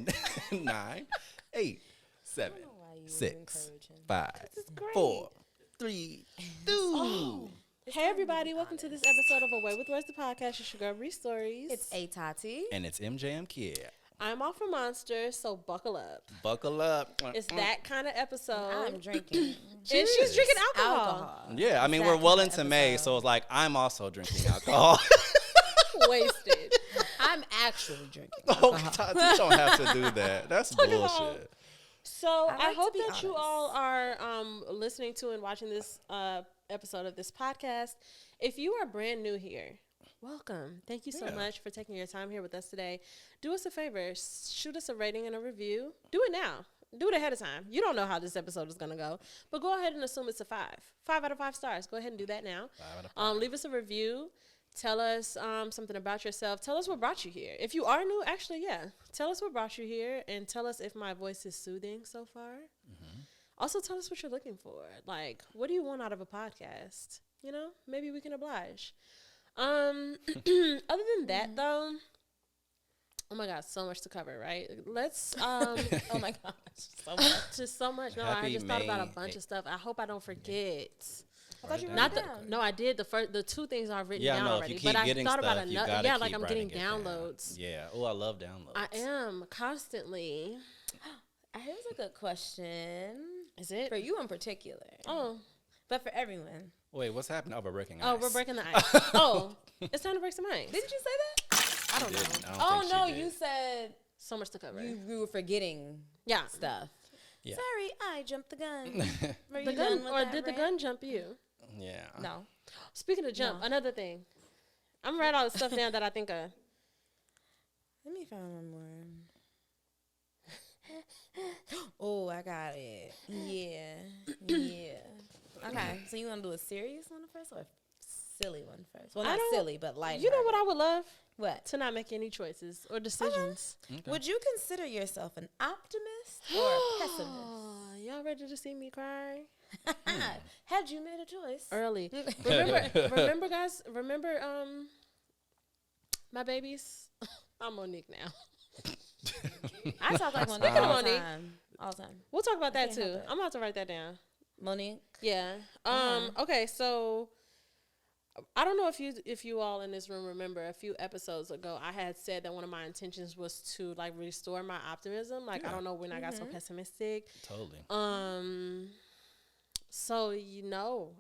10, 9, 8, 7, I don't know why you 6, encourage him. 5, This is great. 4, 3, 2. Hey everybody, welcome to this episode of Away with Words, the podcast. It's your girl Bree Stories. It's A Tati. And it's MJM Kid. I'm off for Monster, so buckle up. Buckle up. It's that kind of episode. I'm drinking and she's drinking alcohol. alcohol. Yeah, I mean, That we're well kind of into May, episode. so it's like I'm also drinking alcohol. Wasted. I'm actually drinking. Oh, Tati, you don't have to do that. That's Talk about- bullshit. So I I like to hope be that you honest. all are listening to and watching this episode of this podcast. If you are brand new here, welcome. Thank you so Yeah. much for taking your time here with us today. Do us a favor, shoot us a rating and a review. Do it now. Do it ahead of time. You don't know how this episode is going to go, but go ahead and assume it's a 5. 5 out of 5 stars. Go ahead and do that now. 5 out of 5. Leave us a review. Tell us something about yourself. Tell us what brought you here. If you are new, actually, yeah. Tell us what brought you here and tell us if my voice is soothing so far. Also, tell us what you're looking for. Like, what do you want out of a podcast? You know, maybe we can oblige. Other than that, though, oh my God, so much to cover, right? Let's, Oh my gosh, so much. just so much. No, I Happy just thought about a May bunch 8th. of stuff. I hope I don't forget. I thought you wrote Not it the down. no, I did the 2 things I've written Yeah, down no, if already. you keep But I getting thought about stuff, you another. gotta Yeah, like keep I'm writing getting it down. downloads. Yeah. Oh, I love downloads. I am constantly. Here's a good question Is it? for you in particular, Oh, but for everyone. Wait, what's happening? Oh, we're breaking oh, ice. we're breaking the ice. Oh, it's time to break some ice. Didn't you say that? I don't know. Didn't. I don't Oh think no, she did. you said So much to cover. you were forgetting Yeah. stuff. Yeah. Sorry, I jumped the gun. Were The you gun, done with or that did the rant? gun jump you? Yeah. No. Speaking of jump, No. another thing. I'm writing all the stuff down that I think of. Let me find one more. Oh, I got it. Yeah. Yeah. Okay. So you want to do a serious one first or a silly one first? Well, I not don't- silly, but light. You know what I would love? What? To not make any choices or decisions. Okay. Would you consider yourself an optimist or a pessimist? Y'all ready to see me cry? Had you made a choice? Early. Remember, guys? Remember, my babies? I'm Monique now. I talk like Monique Speaking of all the Monique. time. All the time. We'll talk about that can't help too. it. I'm about to write that down. Monique. Yeah. Okay. So I don't know if you all in this room remember a few episodes ago, I had said that one of my intentions was to like restore my optimism. Like I don't know when I got so pessimistic. Totally. So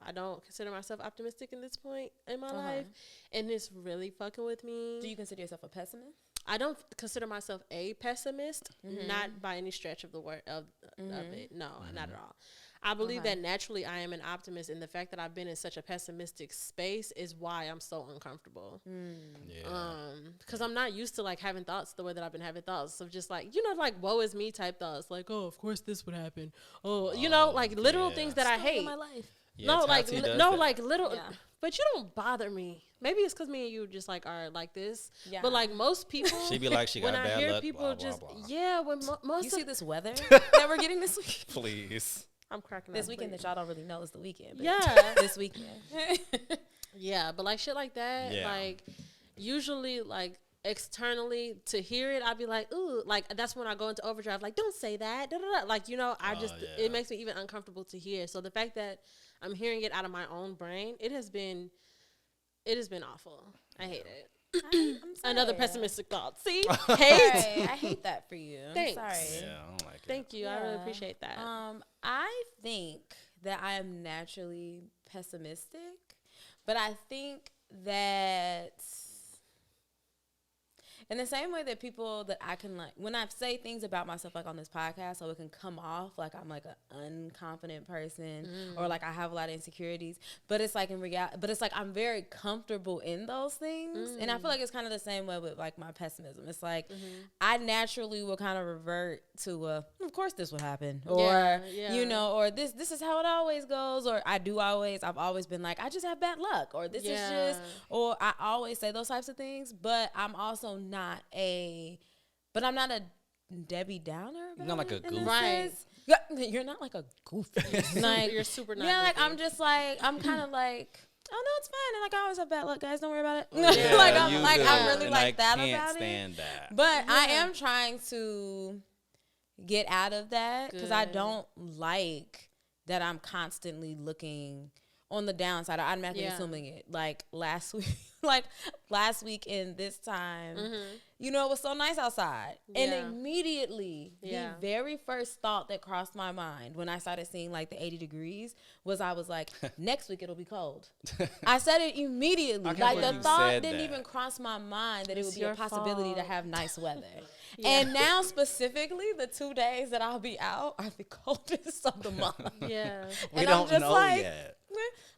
I don't consider myself optimistic in this point in my life, and it's really fucking with me. Do you consider yourself a pessimist? I don't consider myself a pessimist, not by any stretch of the word of it. No, not at all. I believe that naturally I am an optimist, and the fact that I've been in such a pessimistic space is why I'm so uncomfortable. Yeah. Because I'm not used to like having thoughts the way that I've been having thoughts of just like like woe is me type thoughts, like of course this would happen. Oh, like literal yeah. things that I hate. My life. Yeah, No, like Tati does no, that. like little. Yeah. But you don't bother me. Maybe it's because me and you just like are like this. Yeah. But like most people, She be like, she got when I bad hear luck, people blah, blah, just blah. yeah, when most You of see this weather that we're getting this week? Please. I'm cracking This up, weekend please. that y'all don't really know is the weekend. But Yeah. This weekend. Yeah, but like shit like that, Yeah. like usually like externally to hear it, I'd be like, ooh, like that's when I go into overdrive. Like, don't say that. Da, da, da. Like, I just yeah. it makes me even uncomfortable to hear. So the fact that I'm hearing it out of my own brain, it has been awful. I hate it. I'm Another sorry. pessimistic thought. See, hate. Sorry. I hate that for you. I'm Thanks. sorry. Yeah, I don't like it. Thank you. I really Yeah. appreciate that. I think that I am naturally pessimistic, but I think that in the same way that people that I can like when I say things about myself like on this podcast, so it can come off like I'm like an unconfident person or like I have a lot of insecurities, but it's like in reality, but it's like I'm very comfortable in those things, and I feel like it's kind of the same way with like my pessimism. It's like I naturally will kind of revert to of course this would happen, or yeah. or this is how it always goes, or I've always been like I just have bad luck, or this is just, or I always say those types of things, but I'm also not a Debbie Downer about Not like a it in goofy. Right. sense. Yeah, you're not like a goofy. like You're super not yeah, like goofy. I'm just like I'm kind of like oh no, it's fine. And like I always have bad luck, guys. Don't worry about it. Yeah, like you I'm do, really and like that I can't about it. stand that. But I am trying to get out of that because I Good. don't like that I'm constantly looking on the downside. I'm automatically assuming it. Like last week in this time, you know, it was so nice outside. And Yeah. immediately, Yeah. the very first thought that crossed my mind when I started seeing like the 80 degrees was I was like, next week it'll be cold. I said it immediately. I can't Like believe the you thought said didn't that. even cross my mind that it It's would be a your possibility to fault. have nice weather. Yeah. And now specifically the 2 days that I'll be out are the coldest of the month. Yeah. We and I'm don't just know like, yet.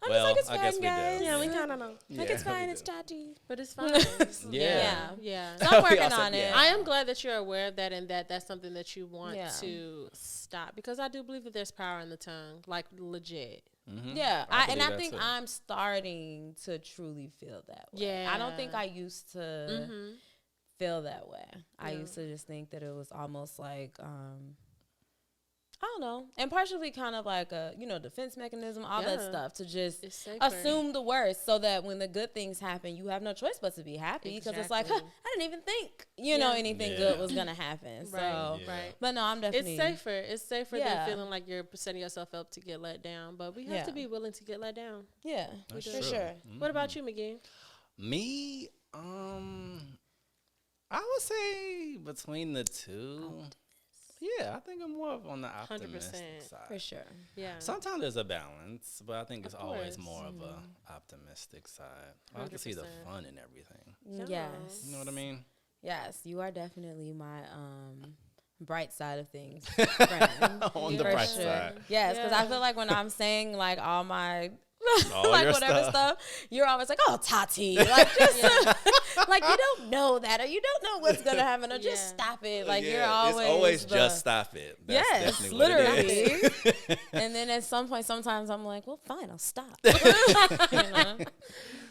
I'm Well, just I like, guess it's we do. fine, guys. Yeah, we Yeah. kind of know. Like, it's Yeah, we fine, do. it's chatty. But it's fine. Yeah. Yeah. So I'm We working all said on it. yeah. I am glad that you're aware of that and that that's something that you want Yeah. to stop because I do believe that there's power in the tongue, like legit. Mhm. Yeah, I I believe that think too. I'm starting to truly feel that way. I don't think Yeah. I used to Mm-hmm. feel that way. I Yeah. used to just think that it was almost like I don't know, and partially kind of like a defense mechanism, all that Yeah. stuff to just It's safer. assume the worst, so that when the good things happen, you have no choice but to be happy because it's like, Exactly. I didn't even think Yeah. anything Yeah. good was gonna happen. Right. So, Yeah. Right. but no, I'm definitely It's safer. It's safer Yeah. than feeling like you're setting yourself up to get let down. But we have Yeah. to be willing to get let down. Yeah, That's for true. sure. What about you, McGee? Me, I would say between the two. Yeah, I think I'm more of on the optimistic 100%. side. For sure. Yeah. Sometimes there's a balance, but I think it's Of always course. more of a optimistic side. I can see the 100%. fun in everything. Yes. You know what I mean? Yes, you are definitely my bright side of things. friend. On the For bright sure. side. Yes, because Yeah. I feel like when I'm saying like all my All like your whatever stuff. stuff, you're always like, oh, Tati, like just like you don't know that or you don't know what's gonna happen or just Yeah. stop it. Like Yeah, you're always it's always the- just stop it. That's Yes, definitely what it literally. is. And then at some point, sometimes I'm like, well, fine, I'll stop. You know?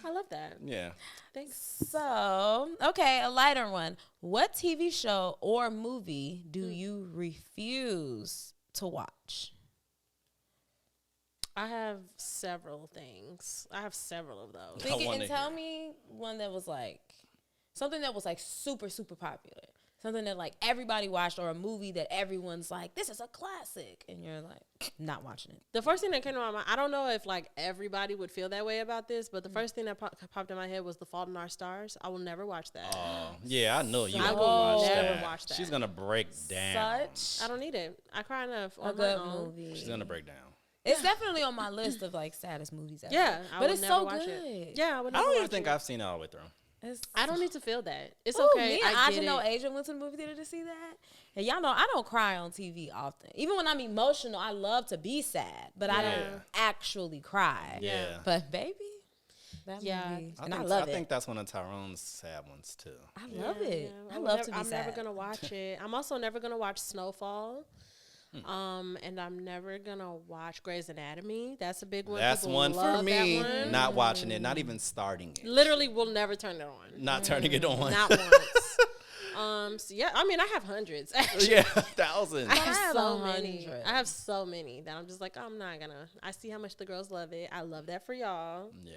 I love that. Yeah. Thanks. So, okay, a lighter one. What TV show or movie do you refuse to watch? I have several things. I have several of those. I Think it, wanna and tell hear. me one that was like something that was like super, super popular. Something that like everybody watched, or a movie that everyone's like, this is a classic, and you're like, not watching it. The first thing that came to my mind, I don't know if like everybody would feel that way about this, but the first thing that popped in my head was The Fault in Our Stars. I will never watch that. Oh, yeah, I know you I won't will watch never that. watch that. She's gonna break down. Such I don't need it. I cry enough a on my good own. movie. She's gonna break down. It's definitely on my list of like saddest movies ever. Yeah, I but would it's never so watch good. it. Yeah, I would I never don't even watch think it. I've seen it all the way through. It's, I don't need to feel that. It's Ooh, okay. Me and I get Ajano it. Asia went to the movie theater to see that. And y'all know I don't cry on TV often. Even when I'm emotional, I love to be sad, but I Yeah. don't actually cry. Yeah. But baby, that Yeah. movie, I and think, I love I it. think that's one of Tyrone's sad ones too. I love Yeah, it. yeah. I would love never- to be I'm sad. never gonna watch it. I'm also never gonna watch Snowfall. And I'm never gonna watch Grey's Anatomy. That's a big one. That's People one for love me. that one. Not watching it, not even starting it. Literally, will never turn it on. Not turning it on. Not once. So yeah, I mean, I have hundreds. Actually. Yeah, thousands. I have have so many. 100. I have so many that I'm just like, I'm not gonna. I see how much the girls love it. I love that for y'all. Yeah.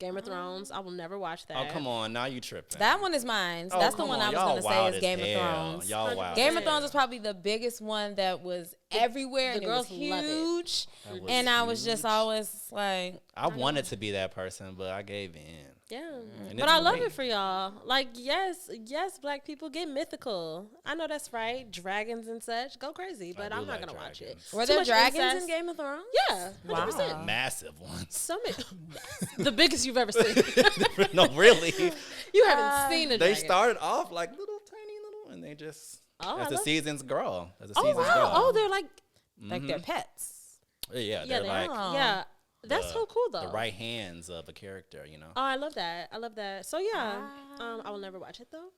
Game of Thrones. I will never watch that. Oh, come on. Now you tripping. That one is mine. Oh, That's the come one on. I was Y'all gonna say wild is as Game of hell. Thrones. Y'all wild. Game as of Thrones hell. was probably the biggest one that was everywhere, the and girls it was love it. huge. That was And I was just huge. always like, I wanted to be that person, but I gave in. Yeah, And but it's I love great. it for y'all. Like, yes, Black people get mythical. I know that's right, dragons and such. Go crazy, but do I'm not like gonna watch it. dragons. were Too there much dragons incest. in Game of Thrones? Yeah, 100%. Wow. Massive ones. So many, the biggest you've ever seen. No, really. You haven't seen a They dragon. started off like little tiny little, and they just Oh, as I the love- seasons grow, as the Oh seasons wow! grow. Oh, they're like, Like they're pets. yeah, yeah, they're they like are. yeah. That's the- so cool though. the right hands of a character, you know. Oh, I love that. I love that. So yeah, I will never watch it though.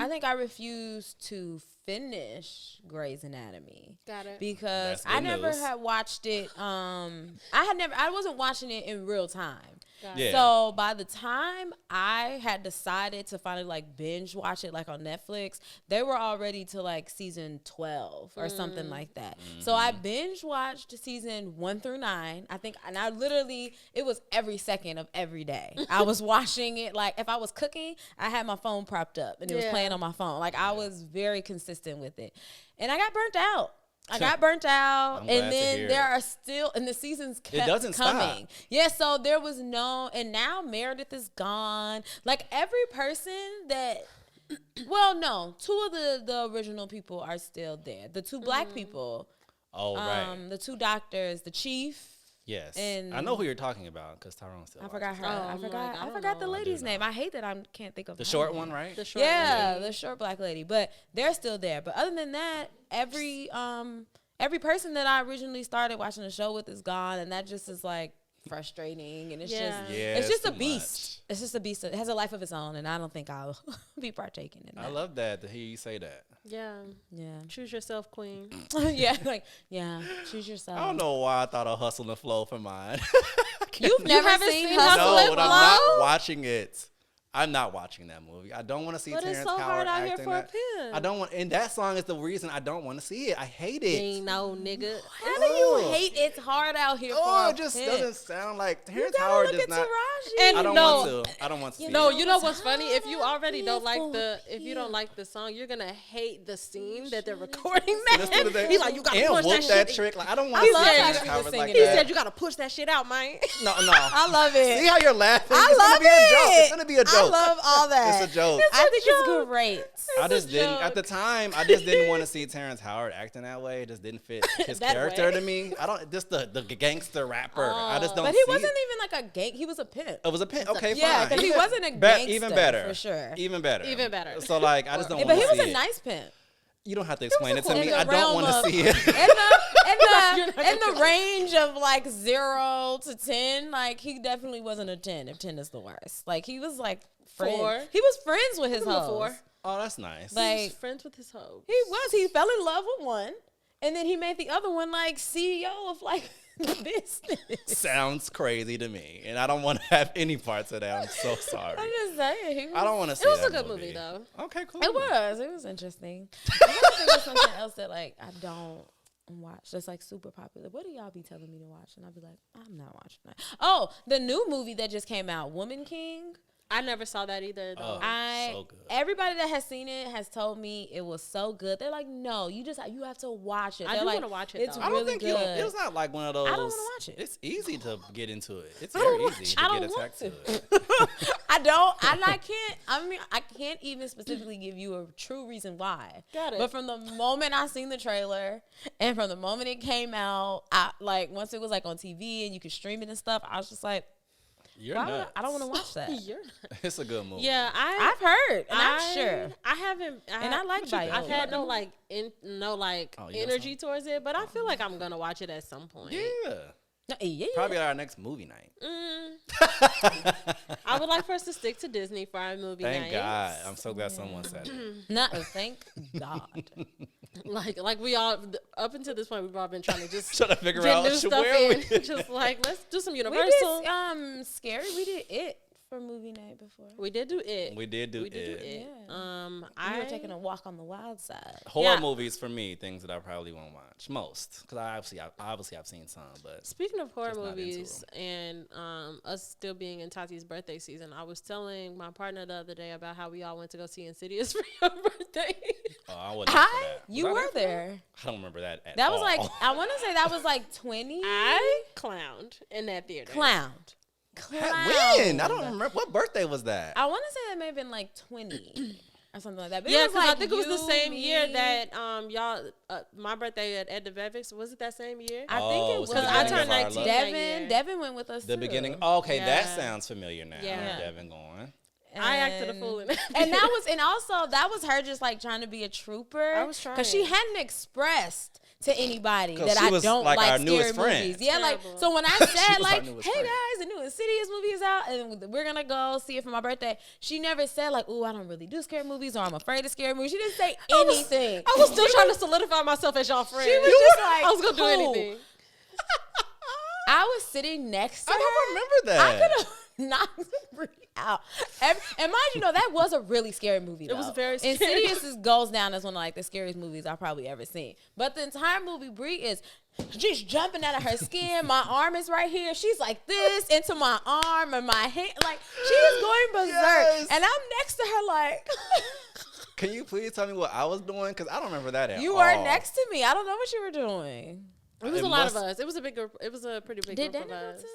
I think I refuse to finish Grey's Anatomy. Got it. Because That's I good never news. had watched it. I wasn't watching it in real time. Yeah. So by the time I had decided to finally like binge watch it like on Netflix, they were already to like season 12 or something like that. So I binge watched season 1 through 9. I think, and I literally, it was every second of every day. I was watching it. Like if I was cooking, I had my phone propped up and it was playing on my phone. Like I was very consistent with it. And I got burnt out. I'm glad and to then hear there it. are still, and the seasons kept doesn't coming. stop. Yeah, so there was no, and now Meredith is gone. Like every person that, well, no, 2 of the original people are still there. The 2 black people, Oh, right. the 2 doctors, the chief. Yes. and- I know who you're talking about because Tyrone's still I forgot her. Oh, I I'm forgot. like, I I don't forgot the know. lady's name. I hate that I can't think of The her short name. one, right? The short Yeah, lady. the short black lady. But they're still there. But other than that, every person that I originally started watching the show with is gone, and that just is like frustrating. And it's Yeah. just Yeah, it's just a too beast. It's just a beast. It has a life of its own, and I don't think I'll be partaking in that. I love that to hear you say that. Yeah. Yeah. Choose yourself, queen. Yeah, like choose yourself. I don't know why I thought of Hustle and Flow for mine. You've never haven't seen seen Hustle No, and but I'm Flow? not watching it. I'm not watching that movie. I don't want to see But Terrence it's so Howard hard out here acting for a that. pimp. I don't want, and that song is the reason I don't want to see it. I hate it. Ain't no nigga. How do you Ugh. hate It's Hard Out Here for Oh, a it just pimp? doesn't sound like You Terrence gotta Howard look does at not. Taraji. And I don't no. want to. I don't want to see No, it. you know It's what's funny? If you hard already out don't like here the, for if you don't him. like the song, you're gonna hate the scene that they're recording. That's what it is. He's like, you gotta and push whoop that that shit. trick. Like I don't want I to love see how Terrence she was Howard singing like He that. that. said you gotta push that shit out, man. No. I love it. See how you're laughing? I It's love gonna be a joke. it. It's gonna be a joke. I love all that. It's a joke. I think it's great. I just a didn't at the joke. time. I just didn't want to see Terrence Howard acting that way. It just didn't fit his That character way. to me. I don't. Just the gangster rapper. I just don't. But he see wasn't it. even like a gang. He was a pimp. It was a pin. Okay, Yeah, fine. 'cause he Even- wasn't a Even gangster, better for sure. Even better. Even better. So like, I just don't. Yeah, want but to he was see a it. nice pimp. You don't have to explain it to In me. the I don't realm want to of- see it. In the range of like 0 to 10, like he definitely wasn't a 10. If 10 is the worst, like he was like friend. 4. He was friends with his Give him a hoes. 4. Oh, that's nice. Like- He's friends with his hoe. He was. He fell in love with one, and then he made the other one like CEO of like the business. Sounds crazy to me, and I don't want to have any parts of that. I'm so sorry. I'm just saying. He was, I don't want to see. It was that a good movie though. Okay, cool. It was. It was interesting. I gotta think of something else that like I don't watch that's like super popular. What do y'all be telling me to watch? And I'll be like, I'm not watching that. Oh, the new movie that just came out, Woman King. I never saw that either though. Oh. So good. Everybody that has seen it has told me it was so good. They're like, no, you have to watch it. I They're do like, wanna watch it, It's though. I really don't think good. you don't. It's not like one of those. I don't wanna watch it. It's easy to get into it. It's I don't very watch- easy I to don't get want attacked to. to it. I don't. I can't. I mean, I can't even specifically give you a true reason why. Got it. But from the moment I seen the trailer, and from the moment it came out, I like once it was like on TV and you could stream it and stuff. I was just like, You're why would nuts. I don't want to watch that. You're not. It's a good movie. Yeah, I've heard, and I'm sure. I haven't. And I like Viola. I've had no like Oh, you got energy towards it, but I feel like I'm gonna watch it at some point. Yeah. No, yeah. Probably our next movie night. I would like for us to stick to Disney for our movie Thank night. God. I'm so glad someone said it. No, thank God. Like we all up until this point, we've all been trying to just Trying to figure get out new stuff where in. we. Just like let's do some We Universal. did Scary. We did it for movie night before. We did do it. We did do We did do it. it. Yeah. We I were taking a walk on the wild side. Horror Yeah. movies for me, things that I probably won't watch most, because I've seen some, but Speaking of horror Just not into movies and us still being in Tati's birthday season, I was telling my partner the other day about how we all went to go see Insidious for your birthday. I wasn't. there for that. You Was I were for that? there. I don't remember that. At That was all. like I want to say that was like 20. I clowned in that theater. Clowned. When? I don't remember. What birthday was that? I want to say that may have been like 20 or something like that. But Yeah, it was because like I think it was the you, same year me. that y'all my birthday at the Vevix. Was it that same year? I think Oh, it was. so the Because I beginning turned of our 19 love- that Devin. year. Devin went with us. The too. beginning. Oh, okay, that Yeah. sounds familiar now. Yeah. Devin going. I acted a fool in that. And that was, and also that was her just like trying to be a trooper. I was because she trying. hadn't expressed to anybody 'Cause that she I was, don't like, like our scary newest friend. movies. Yeah, like Terrible. so when I She said was our like, newest "Hey friend. guys, the new Insidious movie is out, and we're gonna go see it for my birthday," she never said like, "Ooh, I don't really do scary movies," or "I'm afraid of scary movies." She didn't say anything. I was still trying to solidify myself as y'all friend. She was just like, I was gonna do cool. anything. I was sitting next to I her. don't remember that. knocks Brie out. And mind you, that was a really scary movie. Though. It was very scary. Insidious goes down as one of like the scariest movies I've probably ever seen. But the entire movie, Brie is she's jumping out of her skin. My arm is right here. She's like this into my arm and my hand. Like she is going berserk. Yes. And I'm next to her like. Can you please tell me what I was doing? Because I don't remember that at all. You were next to me. I don't know what you were doing. It was a lot of us. It was a big group. It was a pretty big Did group of Dana go us. too?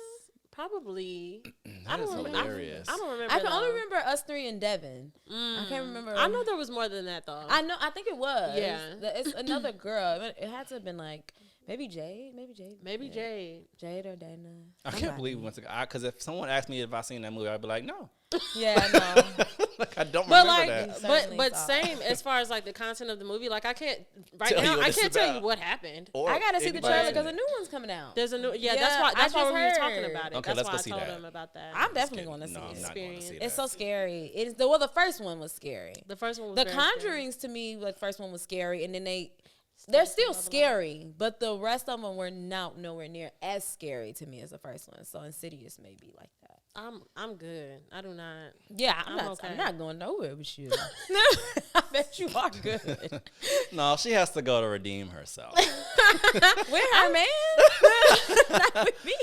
Probably. That is remember. hilarious. I don't remember. I can only though. remember us three and Devin. I can't remember. I know there was more than that though. I know. I think it was. Yeah. It's another girl. It had to have been like maybe Jade. Maybe Yeah. Jade. Jade or Dana. I can't believe we went to because if someone asked me if I seen that movie, I'd be like, no. Yeah, no. Like I don't But remember like, that. Certainly but saw same as far as like the content of the movie. Like I can't Tell you now. what I it's can't tell you about. what happened. Or I gotta see the anybody trailer seen because it. a new one's coming out. There's a new Yeah, That's why. I That's why just we were talking heard. about it. Okay, That's let's why go I see told that. him about that. I'm definitely kidding. going to see No, I'm it. not going to see that. It's so scary. It's the first one was scary. The first one was The very scary. Conjurings to me, the first one was scary, and then they're still scary, but the rest of them were nowhere near as scary to me as the first one. So Insidious may be like that. I'm good. I do not. Yeah, I'm I'm okay. not going nowhere with you. I bet you are good. No, she has to go to redeem herself. With her man, not with me.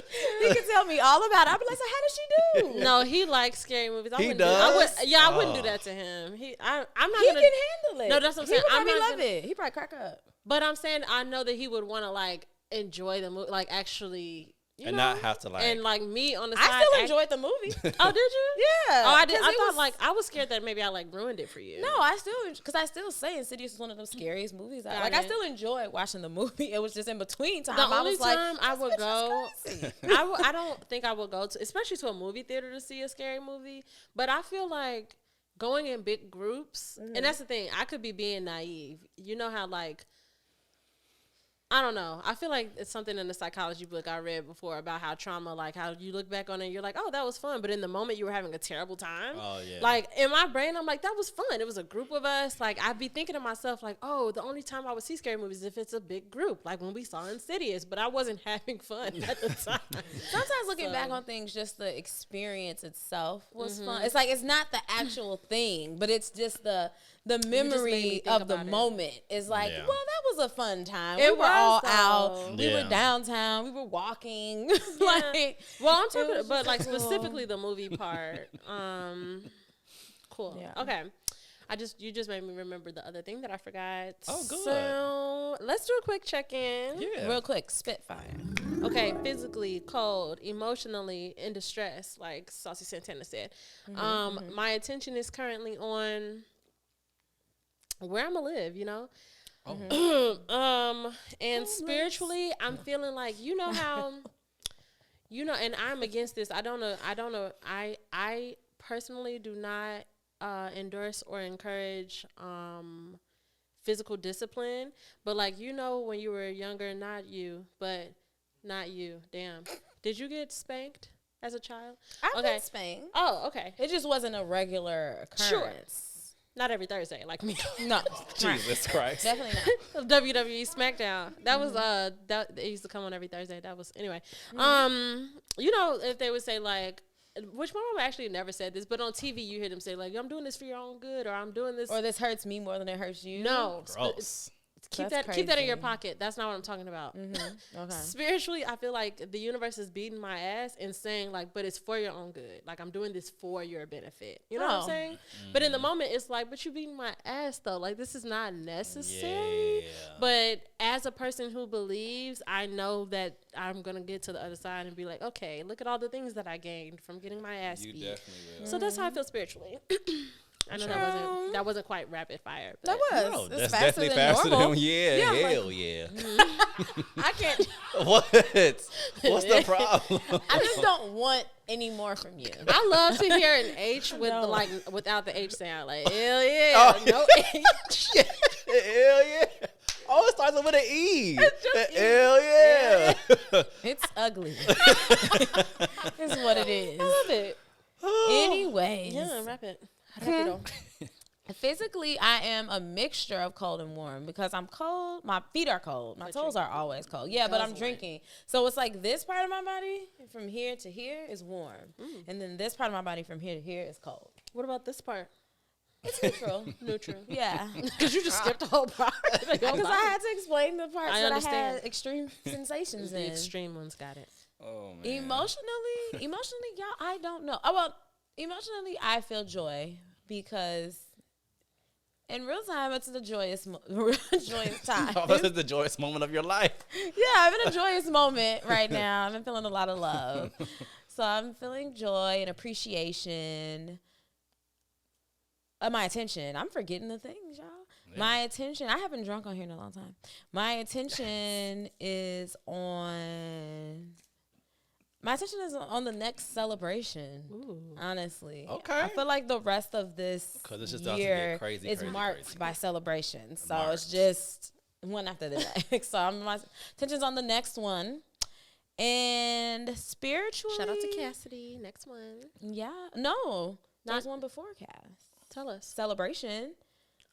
He can tell me all about it. I'll be like, so how did she do? No, he likes scary movies. I He wouldn't does? I wouldn't do Oh. that to him. I'm not He gonna. can handle it. No, that's what I'm He saying. would I'm probably not love gonna- it. He probably crack up. But I'm saying I know that he would want to like enjoy the movie, like actually, you And know, not have to, like- and like me on the side. I still act- enjoyed the movie. Oh, did you? Yeah. Oh, I did. 'cause I it thought was- like I was scared that maybe I like ruined it for you. No, I still because I still say Insidious is one of the scariest movies. Got Like it. I still enjoyed watching the movie. It was just in between time. The I only was like, time I would this go, bitch is crazy. I don't think I would go to, especially to a movie theater to see a scary movie. But I feel like going in big groups, and that's the thing. I could be being naive. You know how like. I don't know. I feel like it's something in the psychology book I read before about how trauma, like how you look back on it and you're like, oh, that was fun. But in the moment you were having a terrible time. Oh, yeah. Like in my brain, I'm like, that was fun. It was a group of us. Like I'd be thinking to myself like, oh, the only time I would see scary movies is if it's a big group. Like when we saw Insidious, but I wasn't having fun at the time. Sometimes looking So- back on things, just the experience itself was fun. It's like it's not the actual thing, but it's just the made me memory think of the about it. moment. It's like, Yeah. well, that was a fun time. It we were was, all though. out. We Yeah. were downtown. We were walking. Yeah. like, Well, I'm It talking, was but just like cool. specifically the movie part. Cool. Yeah. Okay. You just made me remember the other thing that I forgot. Oh, good. So let's do a quick check-in. Yeah. real quick, Spitfire. Okay, physically cold, emotionally in distress, like Saucy Santana said. My attention is currently on where I'm gonna live, you know. And spiritually, I'm feeling like how, and I'm against this. I don't know. I personally do not endorse or encourage physical discipline, but like when you were younger, not you. Damn, did you get spanked as a child? I've been spanked. Oh, okay. It just wasn't a regular Sure. occurrence. Not every Thursday, like me. No, Jesus Christ. definitely not. WWE SmackDown. That was that it used to come on every Thursday. That was anyway. If they would say like, which my mom actually never said this, but on TV you hear them say like, I'm doing this for your own good, or I'm doing this. Or this hurts me more than it hurts you. No, Gross. keep That's that in your crazy. pocket. That's not what I'm talking about. Okay. Spiritually, I feel like the universe is beating my ass and saying like, but it's for your own good. Like I'm doing this for your benefit. You know what I'm Oh. saying? But in the moment, it's like, but you beating my ass though. Like this is not necessary. Yeah. But as a person who believes, I know that I'm gonna get to the other side and be like, okay, look at all the things that I gained from getting my ass You beat. definitely will. So that's how I feel spiritually. I know that wasn't quite rapid fire. That But was. No, It's that's faster definitely than faster normal. than yeah. Yeah, I'm like- Hell yeah. I can't. What? What's the problem? I just don't want any more from you. I love to hear an H with No. without the H sound. Like hell yeah, Oh. no H. Hell yeah. Oh, it starts with an E. Hell yeah. It's ugly. It's what it is. I love it. Anyways, Yeah, rap it. Rapido. Physically, I am a mixture of cold and warm because I'm cold. My feet are cold. My toes are always cold. Yeah, but I'm drinking. So it's like this part of my body from here to here is warm. And then this part of my body from here to here is cold. What about this part? It's neutral. Neutral. Yeah. Because you just skipped the whole part. Because I had to explain the parts I that I understand. had extreme sensations The in. extreme ones got it. Oh man. Emotionally, y'all, I don't know. Oh, well, emotionally, I feel joy because in real time, it's the joyous time. Oh, this is the joyous moment of your life. Yeah, I'm in a joyous moment right now. I've been feeling a lot of love. So I'm feeling joy and appreciation. My attention. I'm forgetting the things, y'all. Yeah. My attention. I haven't drunk on here in a long time. My attention is on. My attention is on the next celebration. Ooh. Honestly, Okay. I feel like the rest of this 'Cause it's just about to get year crazy, is crazy, marked crazy. by celebrations. So Marked. it's just one after the next. So my attention's on the next one. And spiritually, Shout out to Cassidy. Next one. Yeah, no, there's Not- one before Cass. Tell us. Celebration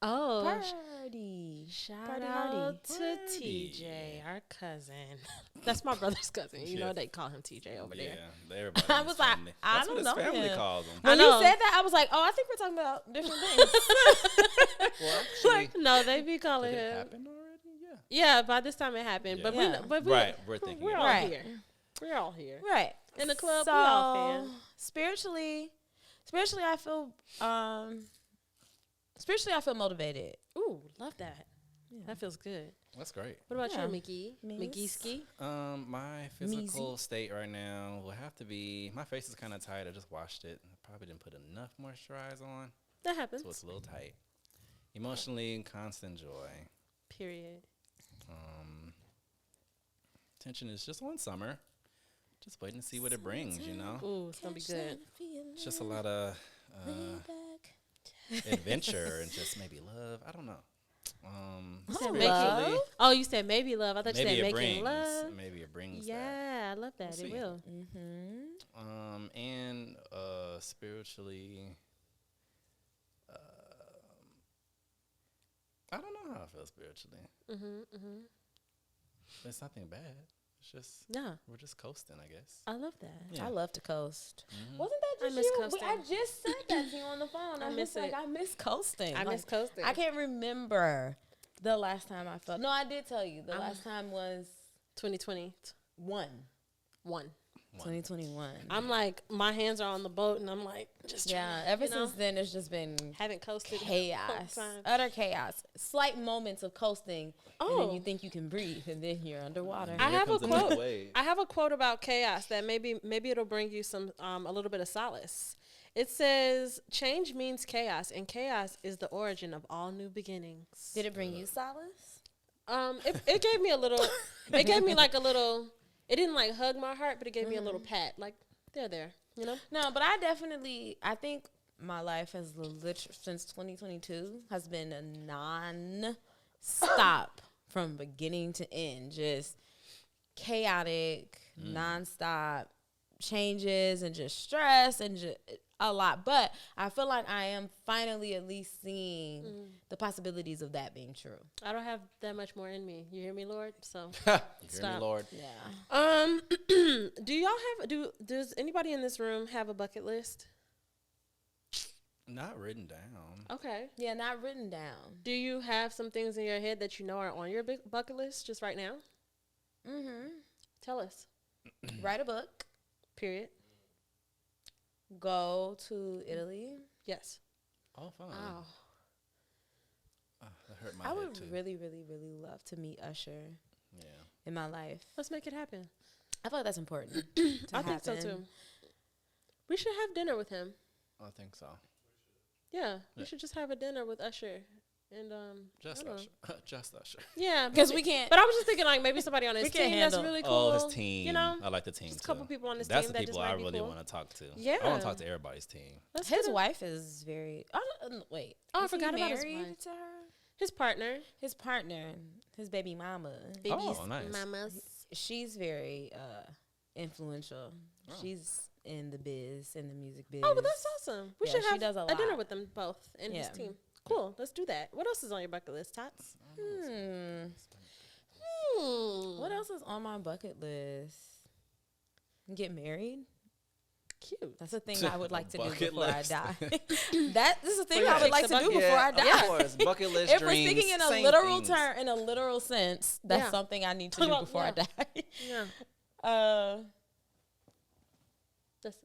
Oh, party. shout Party out hardy. to Party. TJ, our cousin. That's my brother's cousin. You know Yeah. they call him TJ over there. Yeah, everybody. I in his was like, family. I That's don't what his know family him. calls him. When I you know. said that, I was like, oh, I think we're talking about different things. Well, actually, No, they be did calling it him. happen already? Yeah. Yeah, by this time it happened. But Yeah. we, Right, we're thinking we're it. all Right. here. We're all here. Right. In the club, so, we all fan. Spiritually, I feel spiritually I feel motivated. Ooh, love that. That feels good. That's great. What about Yeah. you, Mickey? Miss? Mickey Ski? My physical state right now will have to be. My face is kind of tight. I just washed it. I probably didn't put enough moisturize on, That happens. so it's a little tight. Emotionally, constant joy. Period. Tension is just on summer. Just waiting to see what it brings. You know, Ooh, it's gonna be good. it's just a lot of adventure and just maybe love. I don't know. said Spiritually, Oh, you said maybe love. I thought you maybe said it making brings. love. Maybe it brings that. Yeah, I love that. We'll It see. will. And spiritually, I don't know how I feel spiritually. It's nothing bad. It's just Yeah, we're just coasting, I guess. I love that. Yeah. I love to coast. Mhm. Wasn't that I just miss you? coasting. I just said that to you on the phone. I I miss miss like it. I miss coasting. I miss coasting. I can't remember the last time I felt. No, I did tell you. The last time was 2021. 2021. I'm like, my hands are on the boat, and I'm like, just Yeah, trying, ever you know? since then, it's just been Haven't coasted. chaos, time. utter chaos. Slight moments of coasting, and Oh. then you think you can breathe, and then you're underwater. I Here have a comes another quote. wave. I have a quote about chaos that maybe it'll bring you some a little bit of solace. It says, "Change means chaos, and chaos is the origin of all new beginnings." Did it bring you solace? It gave me a little. It gave me like a little. It didn't like hug my heart, but it gave me a little pat. Like they're there, you know. No, but I think my life has since 2022 has been a non-stop from beginning to end, just chaotic, non-stop changes and just stress and just a lot. But I feel like I am finally at least seeing the possibilities of that being true. I don't have that much more in me. You hear me, Lord? So, You hear me, Stop. Lord? Yeah. do y'all does anybody in this room have a bucket list? Not written down. Okay. Yeah, not written down. Do you have some things in your head that you know are on your bucket list just right now? Mm-hmm. Tell us. Write a book. Period. Go to Italy. Yes. Oh, fun. Wow. That hurt my I head would too. really, really, really love to meet Usher Yeah. in my life. Let's make it happen. I feel like that's important. I think so too. We should have dinner with him. I think so. Yeah, we Yeah. should just have a dinner with Usher and Just I don't know. Usher. Just Usher. Yeah, Because we can't. But I was just thinking like maybe somebody on his We can't team that's handle- really cool. Oh, his team. You know, I like the team just a too. couple people on his That's team the that just people might I be really cool. want to talk to. I Yeah. want to talk to everybody's team. Let's His get it. wife is very. Wait. Oh, I Is he forgot about his married wife. to her? His partner. His partner, his baby mama. Oh, nice. Mamas. She's very influential. Oh. She's in the biz, in the music biz. Oh, but that's awesome. We Yeah, should she have does a dinner lot. with them both and his Yeah. team. Cool. Let's do that. What else is on your bucket list, Tots? What else is on my bucket list? Get married. Cute. That's a thing I would like to do Bucket before list. I die. That is a thing you I would tick like the to do bucket. before I die. Of course, bucket list If dreams. we're speaking in a same literal things. term, in a literal sense, that's Yeah. something I need to do before I die. Yeah. That's,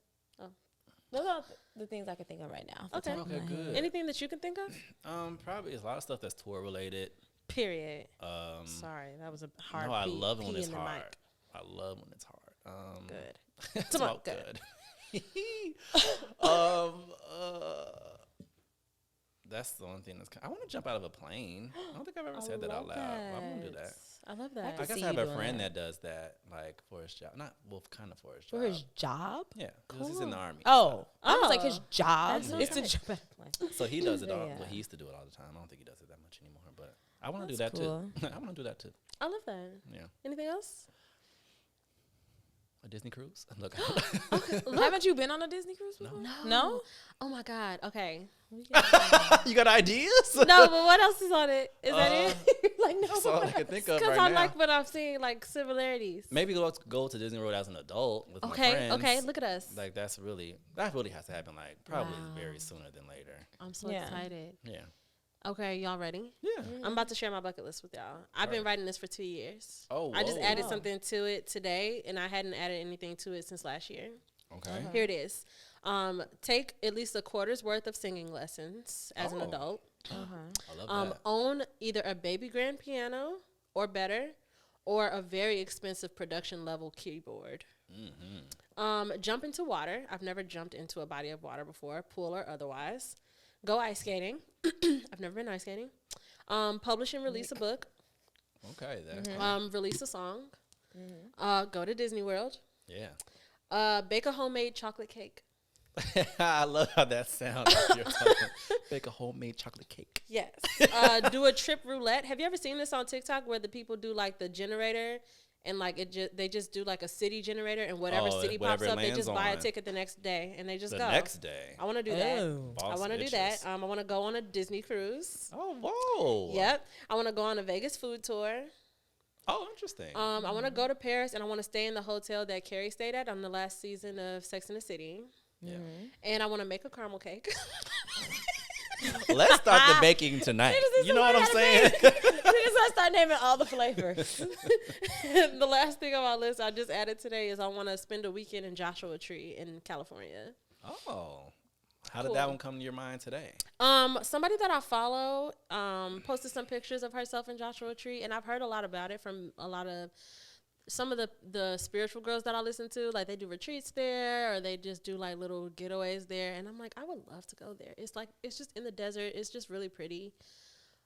Those are the things I can think of right now. off the Okay. top of Okay, my good. head. anything that you can think of? Probably a lot of stuff that's tour related. Period. Sorry, that was a hard. No, I love it pee when it's in the hard. mic. I love when it's hard. Good. It's Come on, all good. That's the only thing that's. I want to jump out of a plane. I don't think I've ever said that out loud. But I'm gonna do that. I love that. I can guess see I have you a doing friend that. that does that, like for his job. Not kind of for his job. For his job? Yeah, 'cause he's in the army. Oh, I was like Oh. his job That's is to okay. jump out of a plane. So he does it all. Yeah. Well, he used to do it all the time. I don't think he does it that much anymore. But I want to do That's that cool. too. I want to do that too. I love that. Yeah, Anything else? a Disney cruise. Look, Haven't you been on a Disney cruise before? No? Oh my God. Okay. you got ideas? No, but what else is on it? Is that it? Like, no. That's all I can think of Because right I now. like what I'm seeing, like similarities. Maybe go to Disney World as an adult with my Okay. friends. Okay. Look at us. Like that really has to happen. Like probably Wow. very sooner than later. I'm so Yeah. excited. Yeah. Okay, y'all ready? Yeah. I'm about to share my bucket list with y'all. I've been writing this for 2 years. Oh, I just whoa. added Wow. something to it today, and I hadn't added anything to it since last year. Okay. Here it is. Take at least a quarter's worth of singing lessons as an Oh. adult. I love that. Own either a baby grand piano or better, or a very expensive production level keyboard. Jump into water. I've never jumped into a body of water before, pool or otherwise. Go ice skating. I've never been ice skating. Publish and release a book. Okay. There. Release a song. Go to Disney World. Yeah. Bake a homemade chocolate cake. I love how that sounds. You're talking. Bake a homemade chocolate cake. Yes. Do a trip roulette. Have you ever seen this on TikTok where the people do like the generator and like they just do like a city generator and whatever Oh, city whatever pops it up, they just lands buy a on. ticket the next day and they just The go. next day. I want to do that. Oh. I Boss want to do bitches. that. I want to go on a Disney cruise. Oh, whoa. Yep. I want to go on a Vegas food tour. Oh, interesting. I want to go to Paris and I want to stay in the hotel that Carrie stayed at on the last season of Sex and the City. yeah. And I want to make a caramel cake. Let's start the baking tonight. You know what I'm saying? We just start naming all the flavors. The last thing on my list I just added today is I want to spend a weekend in Joshua Tree in California. Oh. How did Cool. that one come to your mind today? Somebody that I follow posted some pictures of herself in Joshua Tree, and I've heard a lot about it from some of the spiritual girls that I listen to. Like they do retreats there, or they just do like little getaways there, and I'm like, I would love to go there. It's just in the desert. It's just really pretty.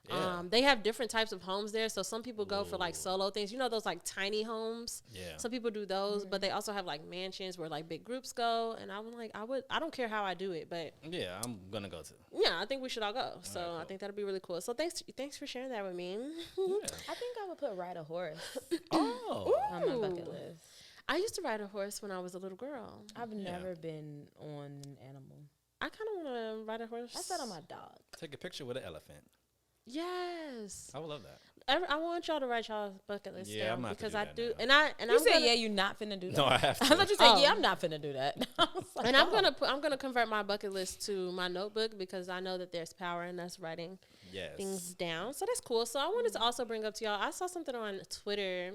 Yeah. They have different types of homes there. So some people go for like solo things. You know those like tiny homes. Yeah. Some people do those, but they also have like mansions where like big groups go. And I was like, I don't care how I do it, but Yeah, I'm going to go to. yeah, I think we should all go. So cool. I think that'll be really cool. So thanks for sharing that with me. Yeah. I think I would put ride a horse Oh. on my Ooh. bucket list. I used to ride a horse when I was a little girl. I've Yeah. never been on an animal. I kind of want to ride a horse. I sat on my dog. Take a picture with an elephant. Yes. I would love that. I want y'all to write y'all's bucket list Yeah, down I'm gonna have to because do I that do, now. and You I'm said, gonna, yeah, you're not finna do that. No, I have I to. thought you said, Oh. yeah, I'm not finna do that. I was like, and oh. I'm gonna convert my bucket list to my notebook because I know that there's power in us writing Yes. things down. So that's cool. So I wanted to also bring up to y'all. I saw something on Twitter,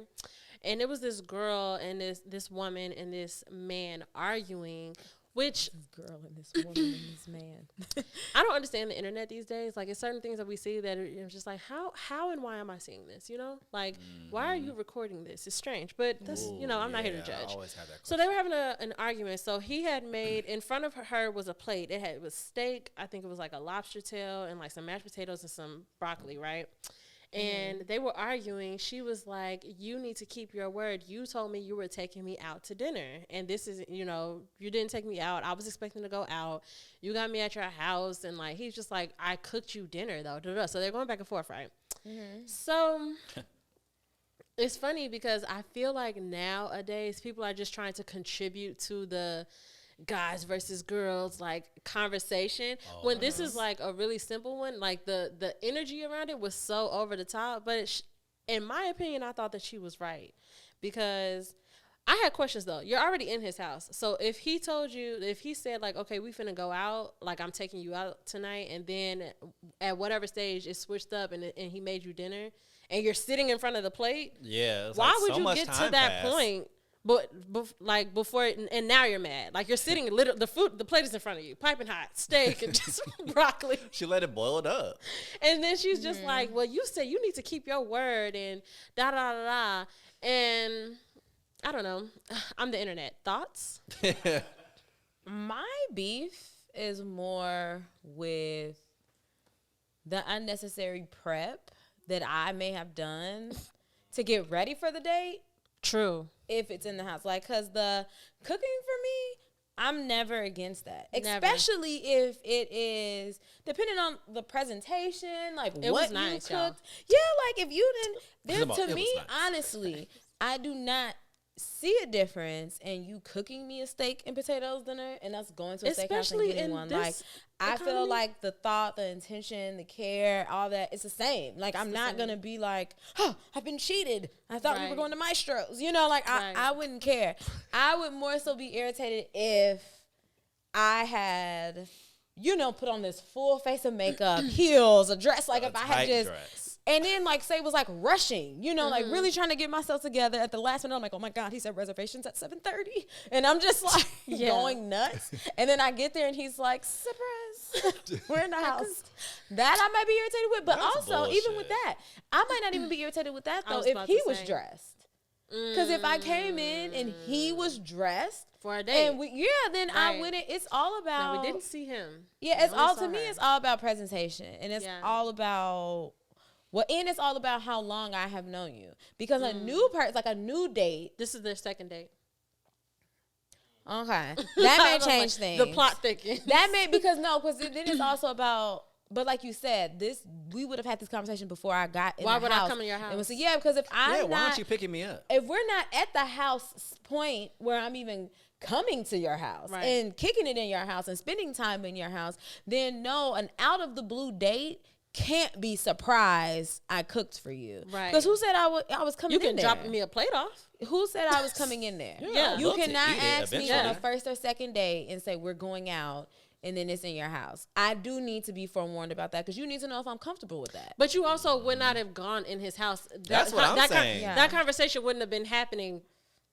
and it was this girl and this woman and this man arguing. Which This girl and this woman and this man. I don't understand the internet these days. Like, it's certain things that we see that are just like, how and why am I seeing this? You know, like, why are you recording this? It's strange, but that's Ooh, I'm not here to yeah, I judge. always have that So they were having an argument. So he had made in front of her was a plate. It was steak. I think it was like a lobster tail and like some mashed potatoes and some broccoli, right? And they were arguing. She was like, you need to keep your word. You told me you were taking me out to dinner. And this is, you didn't take me out. I was expecting to go out. You got me at your house. And like, he's just like, I cooked you dinner though. Da-da-da. So they're going back and forth, right? So it's funny because I feel like nowadays people are just trying to contribute to the guys versus girls like conversation when this is like a really simple one. Like the energy around it was so over the top, but in my opinion, I thought that she was right, because I had questions though. You're already in his house. So if he said like, okay, we finna go out, like I'm taking you out tonight, and then at whatever stage it switched up and he made you dinner and you're sitting in front of the plate. Yeah. Why would you get to that point? But like before, and now you're mad. Like you're sitting, the plate is in front of you, piping hot, steak and just broccoli. She let it boil it up. And then she's just like, well, you said you need to keep your word and da da da da. And I don't know. I'm the internet. Thoughts? My beef is more with the unnecessary prep that I may have done to get ready for the date. True. If it's in the house. Like, because the cooking for me, I'm never against that. Never. Especially if it is, depending on the presentation, like it what was nice, you cooked. y'all. Yeah, like if you didn't, It to was me, nice. honestly, I do not see a difference in you cooking me a steak and potatoes dinner and us going to a steakhouse and Especially getting in one. this Like, I feel economy. like the thought, the intention, the care, all that, it's the same. Like, I'm not going to be like, oh, I've been cheated. I thought we were Right. going to Maestro's. You know, like, Right. I wouldn't care. I would more so be irritated if I had, you know, put on this full face of makeup, heels, a dress. Like, if I had Tight just... dress. And then, like, say, was like rushing, you know, like really trying to get myself together at the last minute. I'm like, oh my God, he said reservations at 7:30. And I'm just like going nuts. And then I get there and he's like, surprise, we're in the house. That I might be irritated with. But That's also, even with bullshit. that, I might not even be irritated with that, I though, was if about he to was say. dressed. Because if I came in and he was dressed, For a date. and then I Right. wouldn't. It's all about. No, we didn't see him. Yeah, We it's only all saw to me. her. It's all about presentation, and it's Yeah. all about and it's all about how long I have known you. Because a new person, like a new date, This is their second date. okay, that may change things. The plot thickens. That may because then it's also about. But like you said, we would have had this conversation before I got in Why the would I house. come in your And we house? said, yeah, because if I'm Yeah, not, why aren't you picking me up? if we're not at the house point where I'm even coming to your house Right. and kicking it in your house and spending time in your house, then no, an out of the blue date can't be surprised I cooked for you. Right. Because who said I was coming You in can there? drop me a plate off. Who said I was coming in there? Yeah. You I'd love to cannot eat it ask me on eventually. a first or second date and say we're going out and then it's in your house. I do need to be forewarned about that because you need to know if I'm comfortable with that. But you also would not have gone in his house. That's what I'm saying. Yeah. That conversation wouldn't have been happening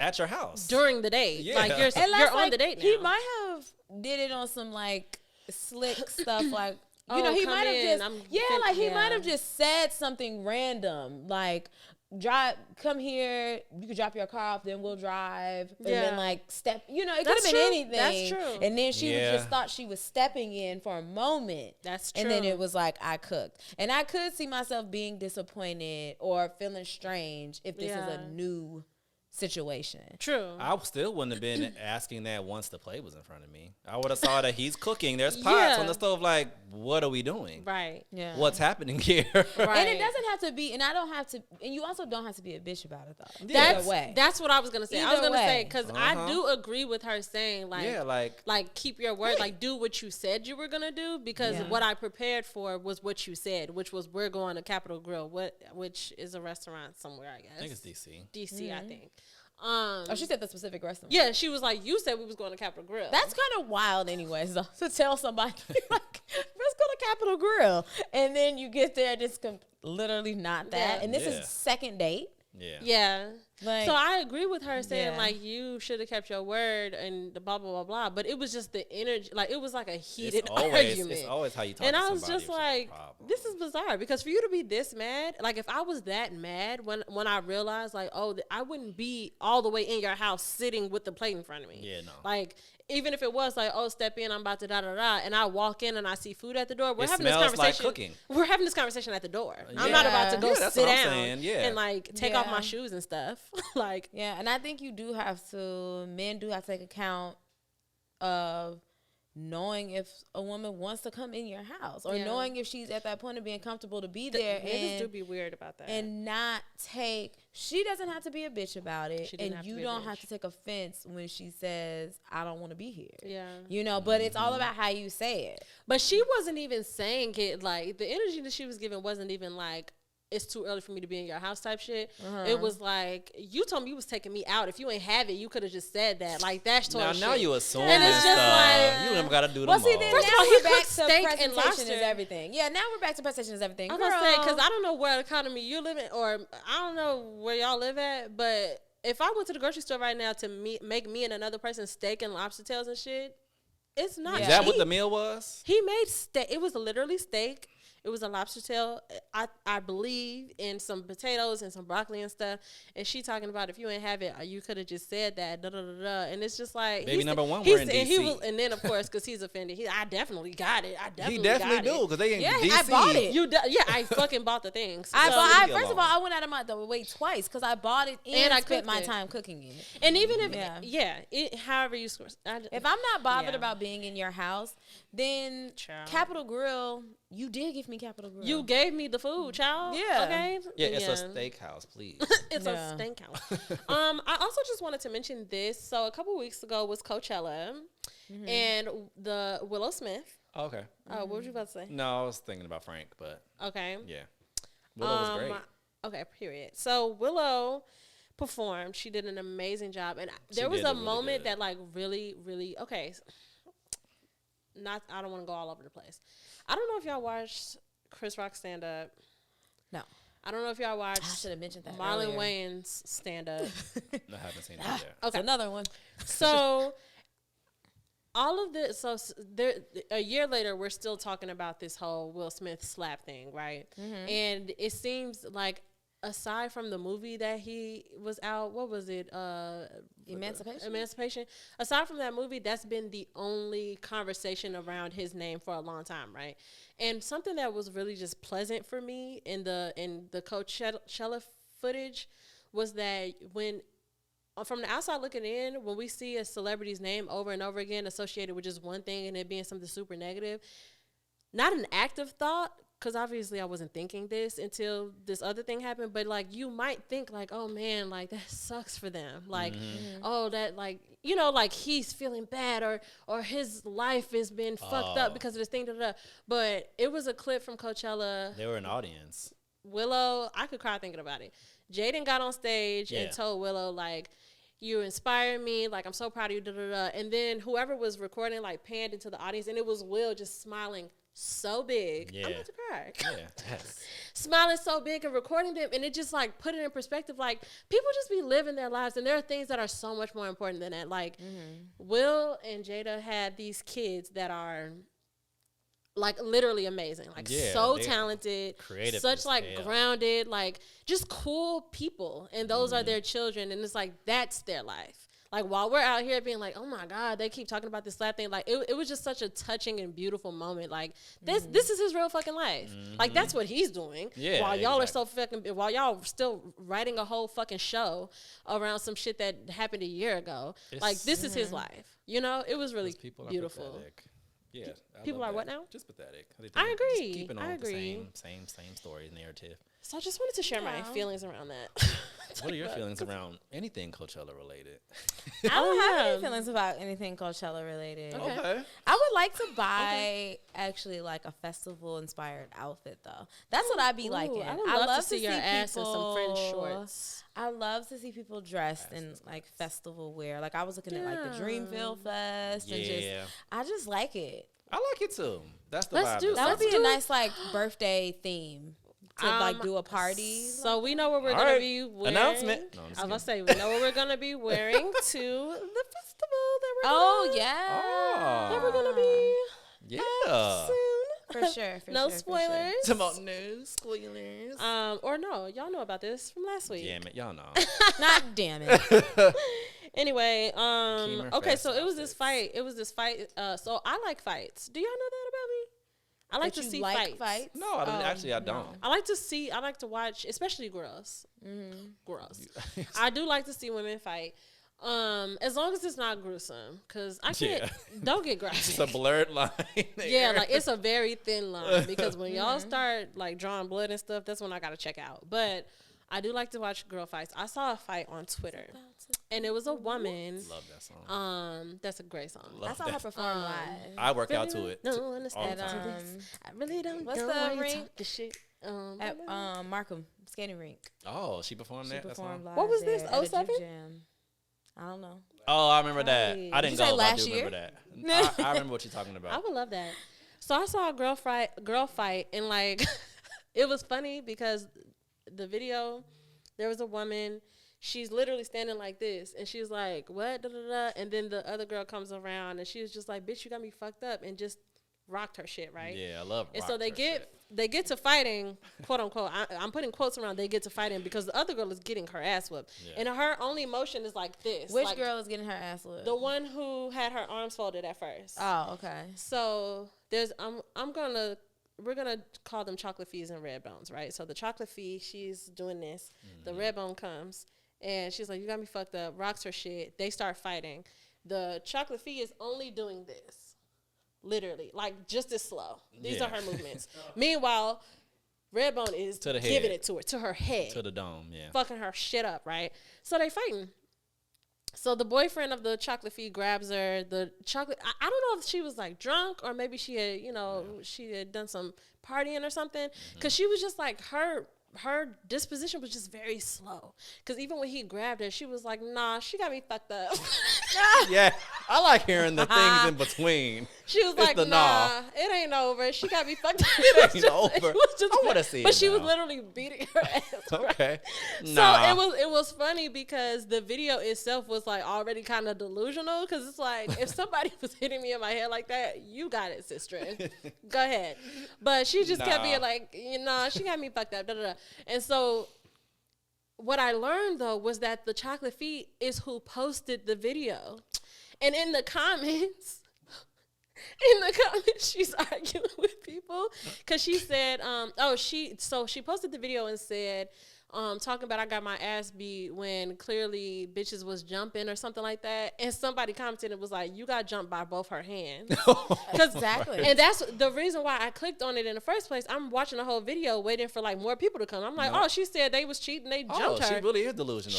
At your house. during the date. Yeah. Like you're Unless, on like, the date now. He might have did it on some like slick stuff, like you know, he come might have in, just I'm like he yeah. might have just said something random, like come here, you could drop your car off, then we'll drive, and Yeah. then like step, you know, it could have That's been true. anything. That's true. And then she Yeah. just thought she was stepping in for a moment. That's And then true. it was like I cooked, and I could see myself being disappointed or feeling strange if this is Yeah. a new situation. True. I still wouldn't have been asking that once the plate was in front of me. I would have saw that he's cooking. There's pots Yeah. on the stove. Like, what are we doing? Right. Yeah. What's happening here? Right. And it doesn't have to be, and I don't have to, and you also don't have to be a bitch about it though. That's Either way. That's what I was gonna say. I was Either gonna say way. because I Uh-huh. do agree with her saying like, Yeah, like keep your word, like do what you said you were gonna do, because Yeah. what I prepared for was what you said, which was we're going to Capitol Grill, which is a restaurant somewhere, I guess. I think it's DC. DC, I think. Oh, she said the specific restaurant. Yeah, she was like, you said we was going to Capitol Grill. That's kind of wild, anyways, though, to tell somebody like, let's go to Capitol Grill, and then you get there, and it's literally not that, Yeah. and this Yeah. is second date. Yeah. yeah. Like, So I agree with her saying Yeah. like you should have kept your word and the blah blah blah blah. But it was just the energy, like it was like a heated argument. It's always how you talk And to I was somebody just which is the like, problem. this is bizarre because for you to be this mad, like if I was that mad when I realized like, oh, I wouldn't be all the way in your house sitting with the plate in front of me. Yeah, no. Like even if it was like, oh, step in, I'm about to da da da, and I walk in and I see food at the door, we're It having this smells like conversation. cooking. We're having this conversation at the door. I'm not about to Yeah. go Yeah, that's sit what I'm down saying, yeah. and like take off Yeah. my shoes and stuff. Like yeah, and I think men do have to take account of knowing if a woman wants to come in your house or Yeah. knowing if she's at that point of being comfortable to be there. Niggas do be weird about that. And not take, she doesn't have to be a bitch about it. She didn't And have to you be a don't bitch. have to take offense when she says, I don't want to be here. yeah. You know, but it's all about how you say it. But she wasn't even saying it, like, the energy that she was giving wasn't even like, it's too early for me to be in your house type shit. It was like, you told me you was taking me out. If you ain't have it, you could have just said that. Like, that's Now shit. you assuming And it's just stuff. like- You never got to do Well, them see, all. then First of now all, he we're back cooked to steak and presentation lobster. is everything. Yeah, now we're back to presentation is everything. I was gonna say, Girl. because I don't know what economy you live in, or I don't know where y'all live at, but if I went to the grocery store right now to make me and another person steak and lobster tails and shit, it's not Yeah. Is that cheap. what the meal was? He made steak. It was literally steak. It was a lobster tail, I believe, and some potatoes and some broccoli and stuff. And she talking about if you ain't have it, you could have just said that. Da, da, da, da. And it's just like Baby number one, He we're in said- and he DC. was, and then of course because he's offended, I definitely got it. I definitely He definitely got do it. because they in Yeah, DC. I bought it. Yeah, I fucking bought the things. I So- bought, leave me first of all, alone. I went out of my way twice because I bought it and, And I I spent cooked my it. time cooking it. And even if Yeah. however you score. If I'm not bothered Yeah. about being in your house, then Child. Capital Grill, you did give me Capital Grill. You gave me the food, child. Yeah. Okay. Yeah, it's a steakhouse, please. It's Yeah. a steakhouse. I also just wanted to mention this. So a couple weeks ago was Coachella, and the Willow Smith. Okay. What were you about to say? No, I was thinking about Frank, but Okay. yeah. Willow was great. Okay. Period. So Willow performed. She did an amazing job, and there was did a it really moment good. that like really, really okay. Not. I don't want to go all over the place. I don't know if y'all watched Chris Rock stand up. No. I don't know if y'all I watched should have mentioned that. Marlon earlier. Wayans stand up. I haven't seen it yet. That's another one. So all of this, so there, a year later, we're still talking about this whole Will Smith slap thing, right? And it seems like aside from the movie that he was out, what was it? Emancipation. Aside from that movie, that's been the only conversation around his name for a long time, right? And something that was really just pleasant for me in the Coachella footage was that when from the outside looking in, when we see a celebrity's name over and over again associated with just one thing and it being something super negative, not an active thought, because obviously I wasn't thinking this until this other thing happened, but like you might think like, oh man, like that sucks for them. Like, oh, that like, you know, like he's feeling bad or his life has been fucked up because of this thing. Da, da, da. But it was a clip from Coachella. They were an audience. Willow, I could cry thinking about it. Jaden got on stage and told Willow, like, you inspire me, like, I'm so proud of you, da, da, da. And then whoever was recording, like, panned into the audience, and it was Will just smiling so big. Yeah. I'm about to cry. Yeah. Yes. Smiling so big and recording them, and it just, like, put it in perspective. Like, people just be living their lives, and there are things that are so much more important than that. Like, Will and Jada had these kids that are like literally amazing, like Yeah, so they talented, creative such as like hell. grounded, like just cool people, and those are their children, and it's like that's their life. Like while we're out here being like, oh my God, they keep talking about this slap thing. Like it was just such a touching and beautiful moment. Like this is his real fucking life. Like that's what he's doing. Yeah, While y'all exactly. are so fucking, while y'all still writing a whole fucking show around some shit that happened a year ago. Like It's- this is his life. You know, it was really Those people are beautiful. pathetic. Yeah, I people love are what that. now? Just pathetic. They I just agree. keeping I on with the agree. same story narrative. So I just wanted to share my Yeah. feelings around that. What are your feelings around anything Coachella related? I don't have yeah. any feelings about anything Coachella related. Okay. I would like to buy actually like a festival inspired outfit though. That's what I'd be liking. I would love to see your ass in some French shorts. I love to see people dressed in like festival wear. Like I was looking at like the Dreamville Fest and just Yeah. I just like it. I like it too. That's the Let's vibe. do- that's That would Let's be a do- nice like birthday theme to like do a party. So we know what we're All gonna right. be wearing. Announcement. No, I'm just I was gonna kidding. say we know what we're gonna be wearing to the festival that we're Oh gonna, yeah. Oh. that we're gonna be Yeah. soon. For sure. For No sure, for spoilers. Tomorrow news spoilers. Or no, y'all know about this from last week. Damn it, y'all know. Sure. Not damn it. Anyway, Keemer okay, Fest so it was this outfits. fight. It was this fight. So I like fights. Do y'all know that about me? I like That to you see like fights. No, I don't, actually I don't. I like to see. I like to watch, especially girls. Girls. I do like to see women fight. As long as it's not gruesome, cause I can't. Yeah. Don't get graphic. It's a blurred line. Yeah, like it's a very thin line because when y'all start like drawing blood and stuff, that's when I gotta check out. But I do like to watch girl fights. I saw a fight on Twitter, and it was a woman. Love that song. That's a great song. I saw her perform live. I work out to it. Don't understand. all the time. I really don't. What's know the why you rink? talk this shit. At Markham skating rink. Oh, she performed She that. That's performed all. live. What was this, there at a 07? juke jam. I don't know. Oh, I remember that. Right. I Did didn't you say go, but I last do year? remember that. I remember what you're talking about. I would love that. So I saw a girl fight, and like, it was funny because the video, there was a woman. She's literally standing like this, and she's like, "What?" Da, da, da. And then the other girl comes around, and she was just like, "Bitch, you got me fucked up," and just rocked her shit, right? Yeah, I love. And so they get. get to fighting, quote unquote. I'm putting quotes around. They get to fighting because the other girl is getting her ass whooped, and her only emotion is like this. Which like, girl is getting her ass whooped? The one who had her arms folded at first. Oh, okay. So we're gonna call them chocolate fees and red bones, right? So the chocolate fee, she's doing this. The red bone comes and she's like, "You got me fucked up," rocks her shit. They start fighting. The chocolate fee is only doing this. Literally, like just as slow. These are her movements. Meanwhile, Redbone is To the giving head. it to her, to her head. To the dome, yeah. Fucking her shit up, right? So they fighting. So the boyfriend of the chocolate fee grabs her. The chocolate, I don't know if she was like drunk or maybe she had, she had done some partying or something. Because she was just like, her disposition was just very slow. Because even when he grabbed her, she was like, "Nah, she got me fucked up." Yeah, I like hearing the things in between. She was It's like, the "Nah, nah. it ain't over. She got me fucked up." It ain't over. I wanna see But it she was now. literally beating her ass. Right? Okay. So Nah. it was funny because the video itself was like already kind of delusional because it's like if somebody was hitting me in my head like that, you got it, sister. Go ahead. But she just kept being Nah. like, she got me fucked up. Da, da, da. And so what I learned though was that the chocolate feet is who posted the video, and in the comments. She's arguing with people because she said, she posted the video and said, talking about I got my ass beat when clearly bitches was jumping or something like that. And somebody commented and was like, "You got jumped by both her hands." Exactly. And that's the reason why I clicked on it in the first place. I'm watching the whole video waiting for like more people to come. I'm like, "Oh, she said they was cheating. They jumped her." She really is delusional.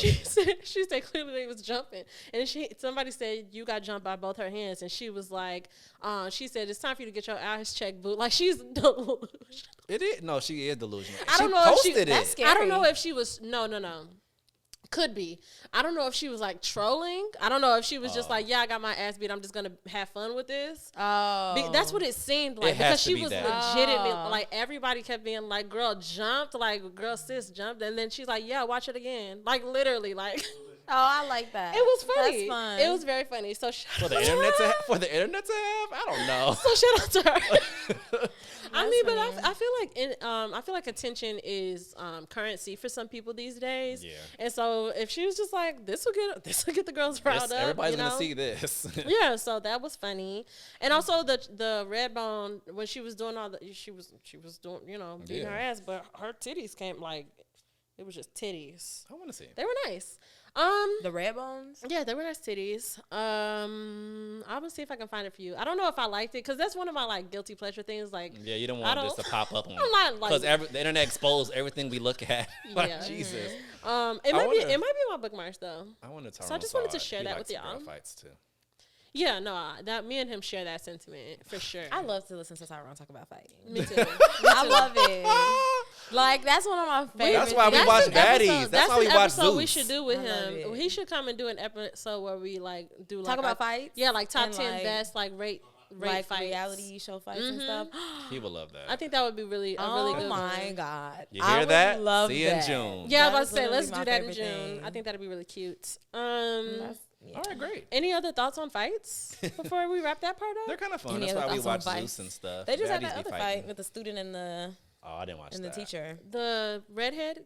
She said clearly they was jumping. And somebody said, "You got jumped by both her hands." And she was like, she said, "It's time for you to get your ass checked, boo." Like she's delusional. It is. No, she is delusional. I don't She know if she- posted it. that's scary. I don't know if she was no. Could be. I don't know if she was like trolling. I don't know if she was just like, "Yeah, I got my ass beat. I'm just gonna have fun with this." Oh. That's what it seemed like It has because to she be was that. legitimately Oh. like everybody kept being like, "Girl jumped," like "Girl sis jumped," and then she's like, "Yeah, watch it again." Like literally, like Oh, I like that. it was funny. That's fun. It was very funny. So For the internet to have, I don't know. so shout out to her. I That's mean, but funny. I feel like attention is currency for some people these days. Yeah. And so if she was just like, this will get the girls riled up. Everybody's you know? gonna see this. Yeah, so that was funny, and also the Redbone when she was doing she was doing beating her Yeah. ass, but her titties came like it was just titties. I want to see. They were nice. The red bones. Yeah, they were nice titties. I'm gonna see if I can find it for you. I don't know if I liked it because that's one of my like guilty pleasure things. Like, Yeah, you don't I want this don't- to pop up on. I'm not like Because the internet exposed everything we look at. Like Yeah. Jesus. it I might be wonder- in my bookmarks though. I want to. So I just wanted to share that with y'all. Fights too. Yeah, no, that me and him share that sentiment for sure. I love to listen to Tyrone talk about fighting. Me too. I love it. Like that's one of my favorites. That's why we That's watch an baddies. episode- That's why we an watch episode we Zeus. should do with I love him. it. He should come and do an episode where we like do like Talk about our- fights. Yeah, like top and, 10 like- best like rate like fights. reality show fights and stuff. He would love that. I think that would be really a really Oh good my one. god! You I hear would that? Love See you in that. June. Yeah, I That was is about to say let's literally do my that in favorite June. thing. I think that'd be really cute. That's- yeah. All right, great. Any other thoughts on fights before we wrap that part They're up? kind of fun. Any That's other why we thoughts on watch fights? Zeus and stuff. They just had Baddies that be other fighting. fight with the student and the Oh, I didn't watch and that. the teacher. The redhead?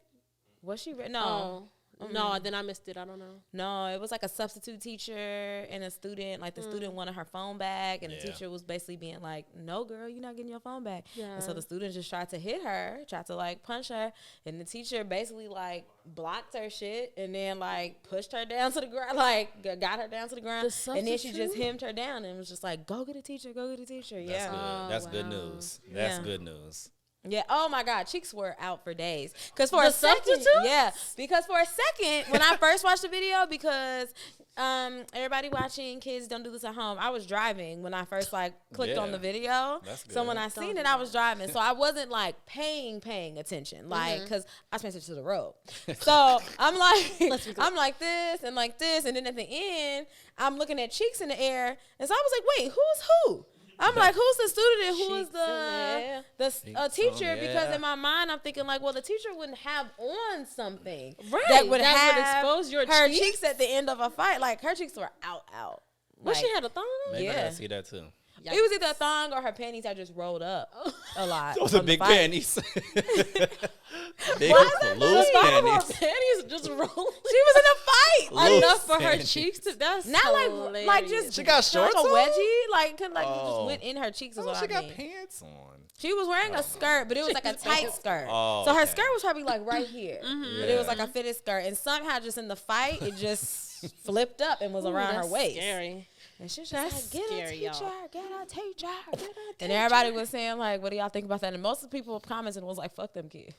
Was she? No. Oh. No, then I missed it. I don't know. No, it was like a substitute teacher and a student. Like the student wanted her phone back, and the teacher was basically being like, "No, girl, you're not getting your phone back." Yeah. And so the student just tried to hit her, tried to like punch her, and the teacher basically like blocked her shit, and then like pushed her down to the ground, like got her down to the ground, and then she just hemmed her down and was just like, "Go get a teacher, go get a teacher." That's good. Oh, That's good wow. news. That's Yeah. good news. Yeah. Oh my God, cheeks were out for days. Cause for The a second, substitute? yeah. Because for a second, when I first watched the video, because everybody watching, kids don't do this at home. I was driving when I first like clicked on Yeah. the video. That's So when good. I seen it, I was driving, so I wasn't like paying attention, like cause I spent it to the road. So I'm like this, and then at the end, I'm looking at cheeks in the air, and so I was like, wait, who's who? I'm like, who's the student and who is Cheeks in the the Cheeks teacher? on, Because yeah. in my mind, I'm thinking like, well, the teacher wouldn't have on something Right, that would that would have expose your her cheeks? cheeks at the end of a fight. Like her cheeks were out. What, she Like, had a thong on? Maybe I Yeah. gotta see that too. it was either a thong or her panties had just rolled up a lot. Those are from the big fight. panties. Big Why is that loose Bottom of panties. her panties just rolling. She was in a fight. Loose Enough for her panties. cheeks to. That's Not hilarious. like just She got like shorts a on? wedgie, like it just Oh. went in her cheeks. Is Oh, what she I got mean. pants on. She was wearing a skirt, but it was like a tight skirt. Oh, so her okay. skirt was probably like right here, but it was like a fitted skirt. And somehow, just in the fight, it just flipped up and was Ooh, around her that's waist. Scary. And she's just That's like, "Get a scary, teacher, y'all. get a teacher, get a teacher." And everybody was saying like, "What do y'all think about that?" And most of the people commenting was like, "Fuck them kids."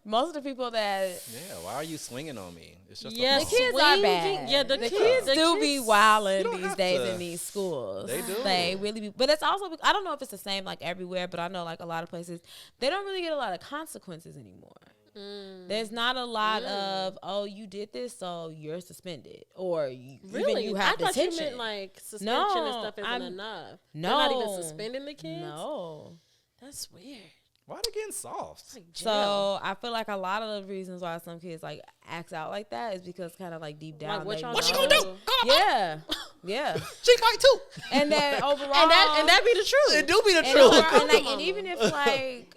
Most of the people that Yeah, why are you swinging on me? It's just Yeah, a the phone. kids are Swinging. bad. Yeah, the kids the do kids- be You wilding don't these have days to. in these schools. They do. They really be. But it's also, I don't know if it's the same like everywhere, but I know like a lot of places they don't really get a lot of consequences anymore. There's not a lot of, oh, you did this, so you're suspended, or Really? even you have I thought you detention. meant like suspension and No, stuff isn't I'm- enough. No. They're not even suspending the kids. No. That's weird. Why are they getting soft? Like jail. So I feel like a lot of the reasons why some kids like act out like that is because kind of like deep down. like what they y'all What you know- gonna do? Yeah, yeah. She fight too. And then overall, and that be the truth. It do be the and, truth. overall- and, like, and even if like,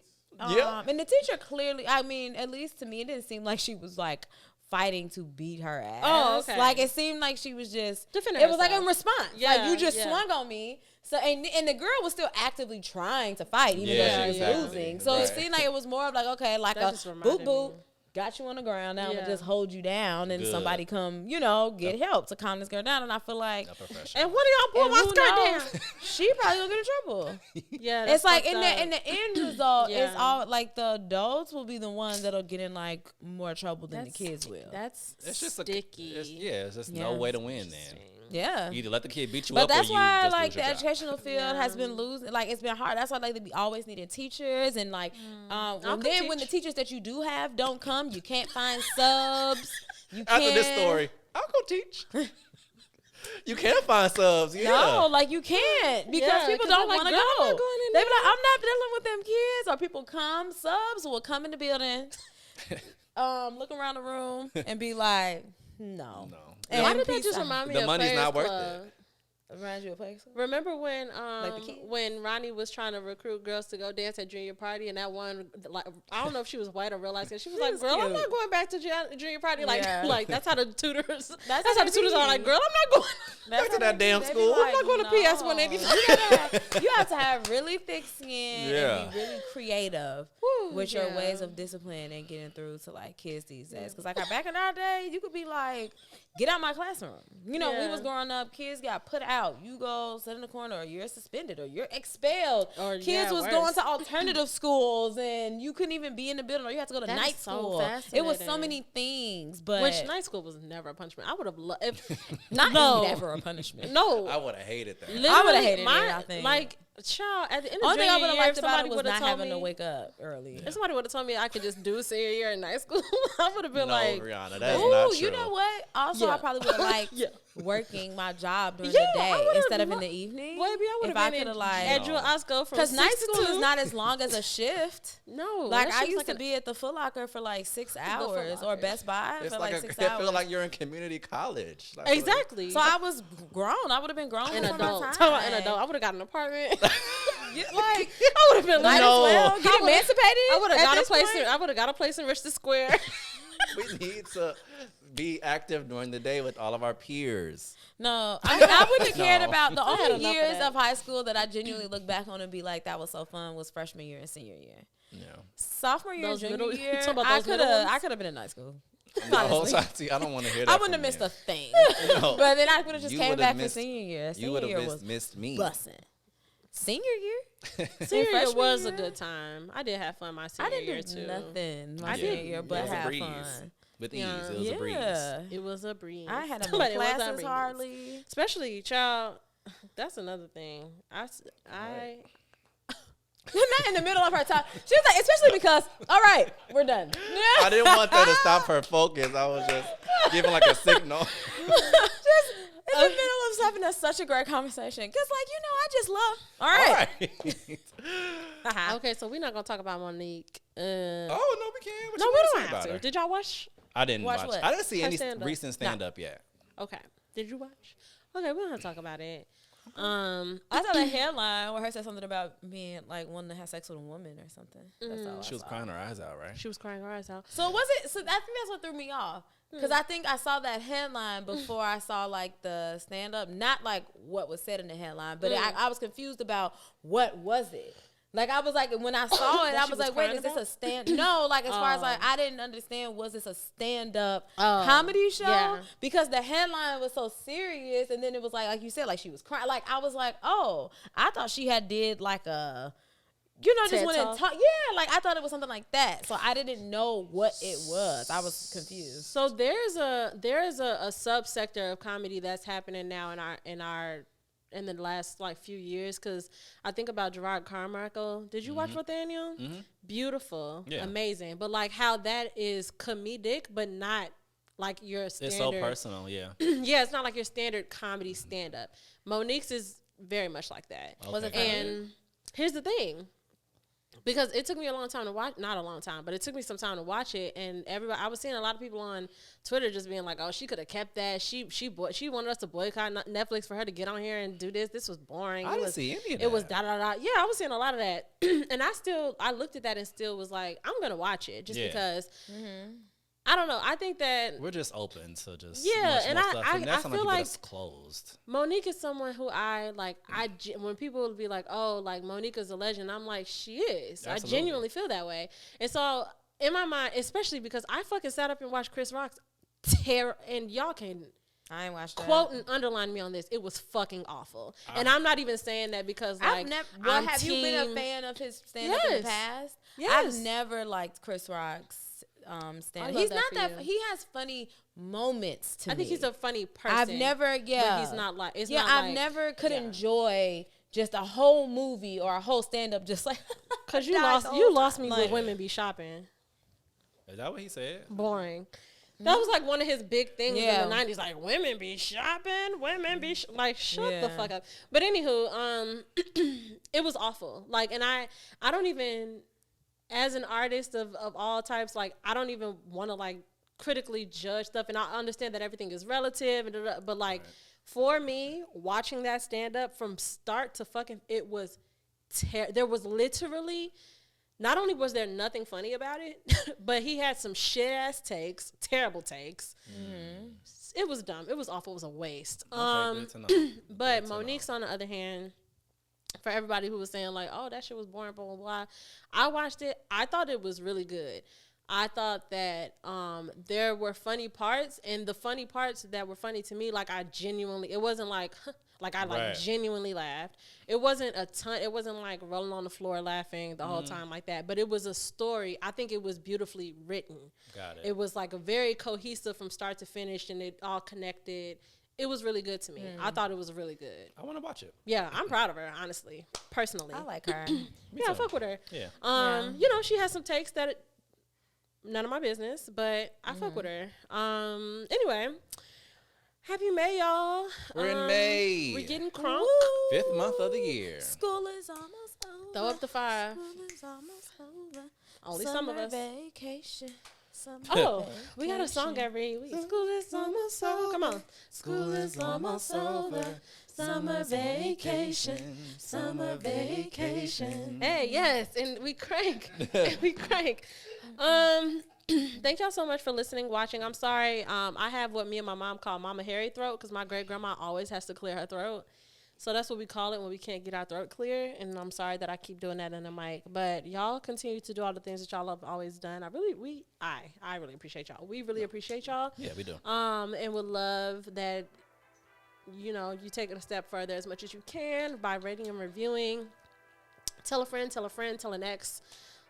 Yeah. and the teacher clearly, I mean, at least to me, it didn't seem like she was like fighting to beat her ass. Oh, okay. Like it seemed like she was just Defending it was like herself. in response. Yeah, like you just yeah. swung on me. So and the girl was still actively trying to fight, even though Yeah, she was exactly. losing. So Right. it seemed like it was more of like, okay, like That a just boop reminded boop. me. Got you on the ground. Now I'm Yeah. gonna just hold you down, and Good. somebody come, get help to calm this girl down. And I feel like, Not professional. And what do y'all pull and my who skirt knows, down? she probably gonna get in trouble. Yeah, It's that's like fucked up. in the end result, it's Yeah. all like the adults will be the ones that'll get in like more trouble than the kids will. That's It's just sticky. it's just Yeah. no way to win then. Yeah. You either let the kid beat you But up that's or you why, just like, lose the your job. educational field has been losing. Like, it's been hard. That's why they be always needing teachers, and like, I'll and then when the teach. teachers that you do have don't come, you can't find subs. You After can't. this story, I'll go teach. You can find subs, yeah. No, like you can't because Yeah, people 'cause don't they're want like, to "Girl, I'm go. not going in They be like, I'm not dealing with them kids. Or people come, subs will come in the building, look around the room and be like, no. No. And Why did that peace just out. remind me The of money's Players not worth Club? it. Reminds you of Players Club? Remember when the kids? when Ronnie was trying to recruit girls to go dance at junior party, and that one, like, I don't know if she was white or real light skin, she was like, was "Girl, I'm cute. not going back to junior party." Like, Yeah. like that's how the tutors. That's how how they the tutors be. are. Like, "Girl, I'm not going." That's to how that they damn be. They be school. I'm not going to PS 185. You have to have really thick skin Yeah. and be really creative Woo, with your yeah. ways of discipline and getting through to like kids these days. Because like back in our day, you could be like, get out my classroom. You know, we Yeah. was growing up, kids got put out. You go sit in the corner, or you're suspended, or you're expelled. Or, Kids yeah, was worse. going to alternative schools, and you couldn't even be in the building, or you had to go to That's night so school. It was so fascinating. many things, but Which night school was never a punishment. I would have loved if not no. never a punishment. no. I would have hated that. Literally, hated it, my, I think. Like, child, at the end of Only thing I junior would have year, liked if about somebody it was would have not told having to me, wake up early. if somebody would have told me I could just do senior year in night school, I would have been No, like, Rihanna, that's Ooh, not true. you know what? Also, Yeah. I probably would have liked Yeah. working my job during Yeah, the I day would've instead of in lo- the evening. Baby, I would if have been coulda, in like, at Jewel Osco from because night 6 to school 2. is not as long as a shift. No, Like that I shit's used like to an- be at the Foot Locker for like 6 Foot hours, or Locker. Best Buy It's for like like a, 6 I hours. feel like you're in community college. Like, exactly. So I was grown. I would have been grown an before adult. my Talking time. about an adult. I would have got an apartment. Yeah, like I would have been might like, as well I get would've- emancipated. I would have at got a this place. point. I would have got a place in Richton Square. We need to be active during the day with all of our peers. No, I mean, I wouldn't have cared No. about the I had only enough of years that. of high school that I genuinely look back on and be like, that was so fun, was freshman year and senior year. No. Sophomore year, Those junior middle- year, talking about I those could middle have, ones? I could have been in night school. No, Honestly. see, I don't want to hear that. I wouldn't have from missed you. a thing. No. But then I would have just You came would've back for missed- senior year. You Senior would year have was missed me. bussin'. Senior year? Senior year freshman was a year? good time. I did have fun my I senior year didn't do too. nothing my I senior did. year It but was a have breeze. fun. With Yeah. ease. It was a breeze. It was a breeze. I had But no it was a classes breeze. hardly. Especially, child. That's another thing. Not in the middle of her talk. She was like, especially because, all right, we're done. I didn't want that to stop her focus. I was just giving like a signal. Just in the middle of us having such a great conversation. Because, like, I just love. All right. Alright. Okay, so we're not gonna talk about Monique. Oh, no, we can. What No, you we wanna don't say have about to. her? Did y'all watch? I didn't Watch watch. what? I didn't see Her any stand-up. recent stand-up yet. Okay. Did you watch? Okay, we don't have to talk about it. I saw the headline where her said something about being, like, wanting to have sex with a woman or something. That's all I She was saw. crying her eyes out, right? she was crying her eyes out. So was it? So I think that's what threw me off. Because I think I saw that headline before I saw like the stand up, not like what was said in the headline, but I was confused about what was it. Like I was like when I saw it, What I she was was like, wait, crying is this about? a stand? No, like as far as like I didn't understand, was this a stand up Oh, comedy show? yeah. Because the headline was so serious, and then it was like you said, like she was crying. Like I was like, oh, I thought she had did like a. Just TED went and Talk? talk. Yeah, like I thought it was something like that. So I didn't know what it was. I was confused. So there's a subsector of comedy that's happening now in the last like few years, because I think about Gerard Carmichael. Did you watch Nathaniel? Beautiful, Yeah. amazing. But like how that is comedic, but not like your standard. It's so personal, yeah. Yeah, it's not like your standard comedy stand up. Monique's is very much like that. Was it Okay. funny? And here's the thing. Because it took me a long time to watch, not a long time, but it took me some time to watch it. And I was seeing a lot of people on Twitter just being like, oh, she could have kept that. She wanted us to boycott Netflix for her to get on here and do this. This was boring. I It didn't was, see any of It was that. da-da-da. Yeah, I was seeing a lot of that. And I looked at that and still was like, I'm going to watch it just Yeah. because, I don't know. I think that We're just open to just Yeah, much and more I- stuff. I- And that's I not feel like like- it's closed. Monique is someone who when people will be like, oh, like Monique is a legend, I'm like, she is. Absolutely. I genuinely feel that way. And so in my mind, especially because I fucking sat up and watched Chris Rock's and y'all can I ain't watched that. quote and underline me on this. It was fucking awful. And I'm not even saying that because like I've never. Well, I'm have you been a team- fan of his stand up in the Yes. past? Yes. I've never liked Chris Rock's stand I up. love He's that not for that. you. He has funny moments to me. I think he's a funny person. I've never. Yeah. But he's not like it's Yeah, not I've like, never could yeah. enjoy just a whole movie or a whole stand up just like. Cause you died lost the you whole lost time. me Like, with women be shopping. Is that what he said? Boring. That was like one of his big things Yeah. in the 90s. Like, women be shopping, women be like, shut the Yeah. fuck up. But anywho, it was awful. Like, and I don't even, as an artist of all types, like, I don't even want to like critically judge stuff. And I understand that everything is relative, and but like, for me, watching that stand up from start to fucking, it was, there was literally. Not only was there nothing funny about it, but he had some shit ass takes, terrible takes. It was dumb. It was awful. It was a waste. Okay, good to know. But Good to Monique's on the other hand, for everybody who was saying like, "Oh, that shit was boring," blah blah blah. I watched it. I thought it was really good. I thought that there were funny parts, and the funny parts that were funny to me, like I genuinely, it wasn't like. Like I like Right. genuinely laughed. It wasn't a ton. It wasn't like rolling on the floor laughing the whole time like that. But it was a story. I think it was beautifully written. Got it. It was like a very cohesive from start to finish, and it all connected. It was really good to me. I thought it was really good. I want to watch it. Yeah, I'm proud of her, honestly, personally. I like her. Yeah, I too. fuck with her. Yeah. You know, she has some takes that none of my business, but I fuck with her. Anyway, happy May, y'all. We're in May. We're getting crunk. 5th month of the year. School is almost over. Throw up the 5. School is almost over. Only some of us. Vacation. Summer Oh, we got a vacation. song every week. School is almost over. Come on. School is almost over. Summer vacation. Summer vacation. Hey, yes, and we crank. we crank. Thank y'all so much for listening, watching. I'm sorry. I have what me and my mom call Mama Hairy Throat because my great grandma always has to clear her throat. So that's what we call it when we can't get our throat clear. And I'm sorry that I keep doing that in the mic. But y'all continue to do all the things that y'all have always done. I really appreciate y'all. We really appreciate y'all. Yeah, we do. And would love that, you take it a step further as much as you can by rating and reviewing. Tell a friend, tell an ex,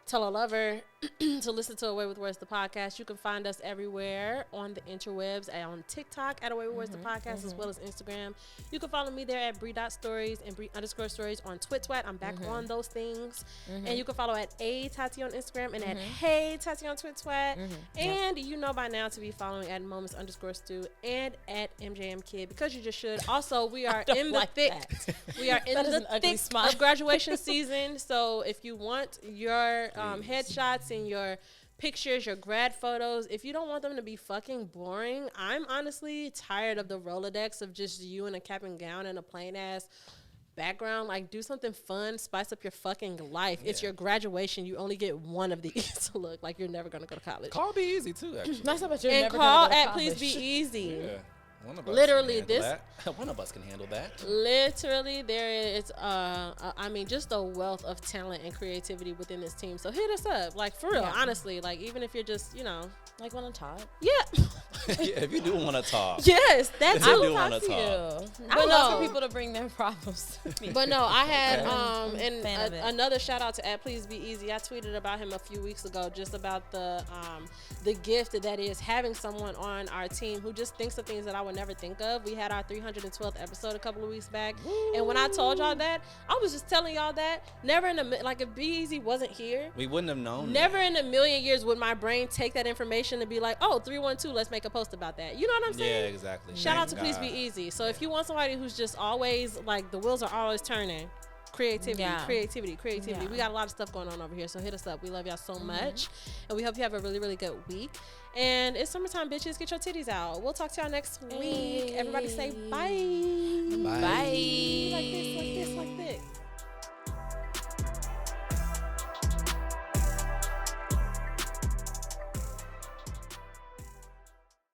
tell a lover to listen to Away with Words, the podcast. You can find us everywhere on the interwebs and on TikTok at Away with Words, the podcast, as well as Instagram. You can follow me there at Bree.stories and Bree_stories on TwitTwat. I'm back on those things. And you can follow at Tati on Instagram and at Hey Tati on TwitTwat. And you know by now to be following at Moments_Stu and at MJM Kid because you just should. Also, we are in the thick. We are in the thick of graduation season. So if you want your headshots and your pictures, your grad photos, if you don't want them to be fucking boring, I'm honestly tired of the Rolodex of just you in a cap and gown and a plain ass background. Like, do something fun, spice up your fucking life. It's your graduation. You only get one of these to look like you're never gonna go to college. Call Be Easy too, actually. That's about you're and never call gonna go to at college. Please Be Easy. Yeah. One of us Literally, can handle that. One of us can handle that. Literally, there is, just a wealth of talent and creativity within this team. So hit us up, like for real, honestly. Like even if you're just, Like want to talk? yeah, Yeah, if you do want to talk. yes, that's If you who. do Talk wanna to talk. you. But I love no. for people to bring their problems to me. But no, I had I'm a fan of it. another shout out to Please Be Easy. I tweeted about him a few weeks ago, just about the gift that is having someone on our team who just thinks of things that I would never think of. We had our 312th episode a couple of weeks back, and when I told y'all that, I was just telling y'all that never in a if Be Easy wasn't here, We wouldn't have known. never in a million years would my brain take that information and be like, oh, 312, let's make a post about that. You know what I'm saying? Yeah, exactly. Shout out to Thank Please Be God. Easy. So if you want somebody who's just always like the wheels are always turning, creativity. Yeah. We got a lot of stuff going on over here. So hit us up. We love y'all so much, and we hope you have a really, really good week. And it's summertime, bitches. Get your titties out. We'll talk to y'all next week. Everybody say bye. Bye. Bye. Like this.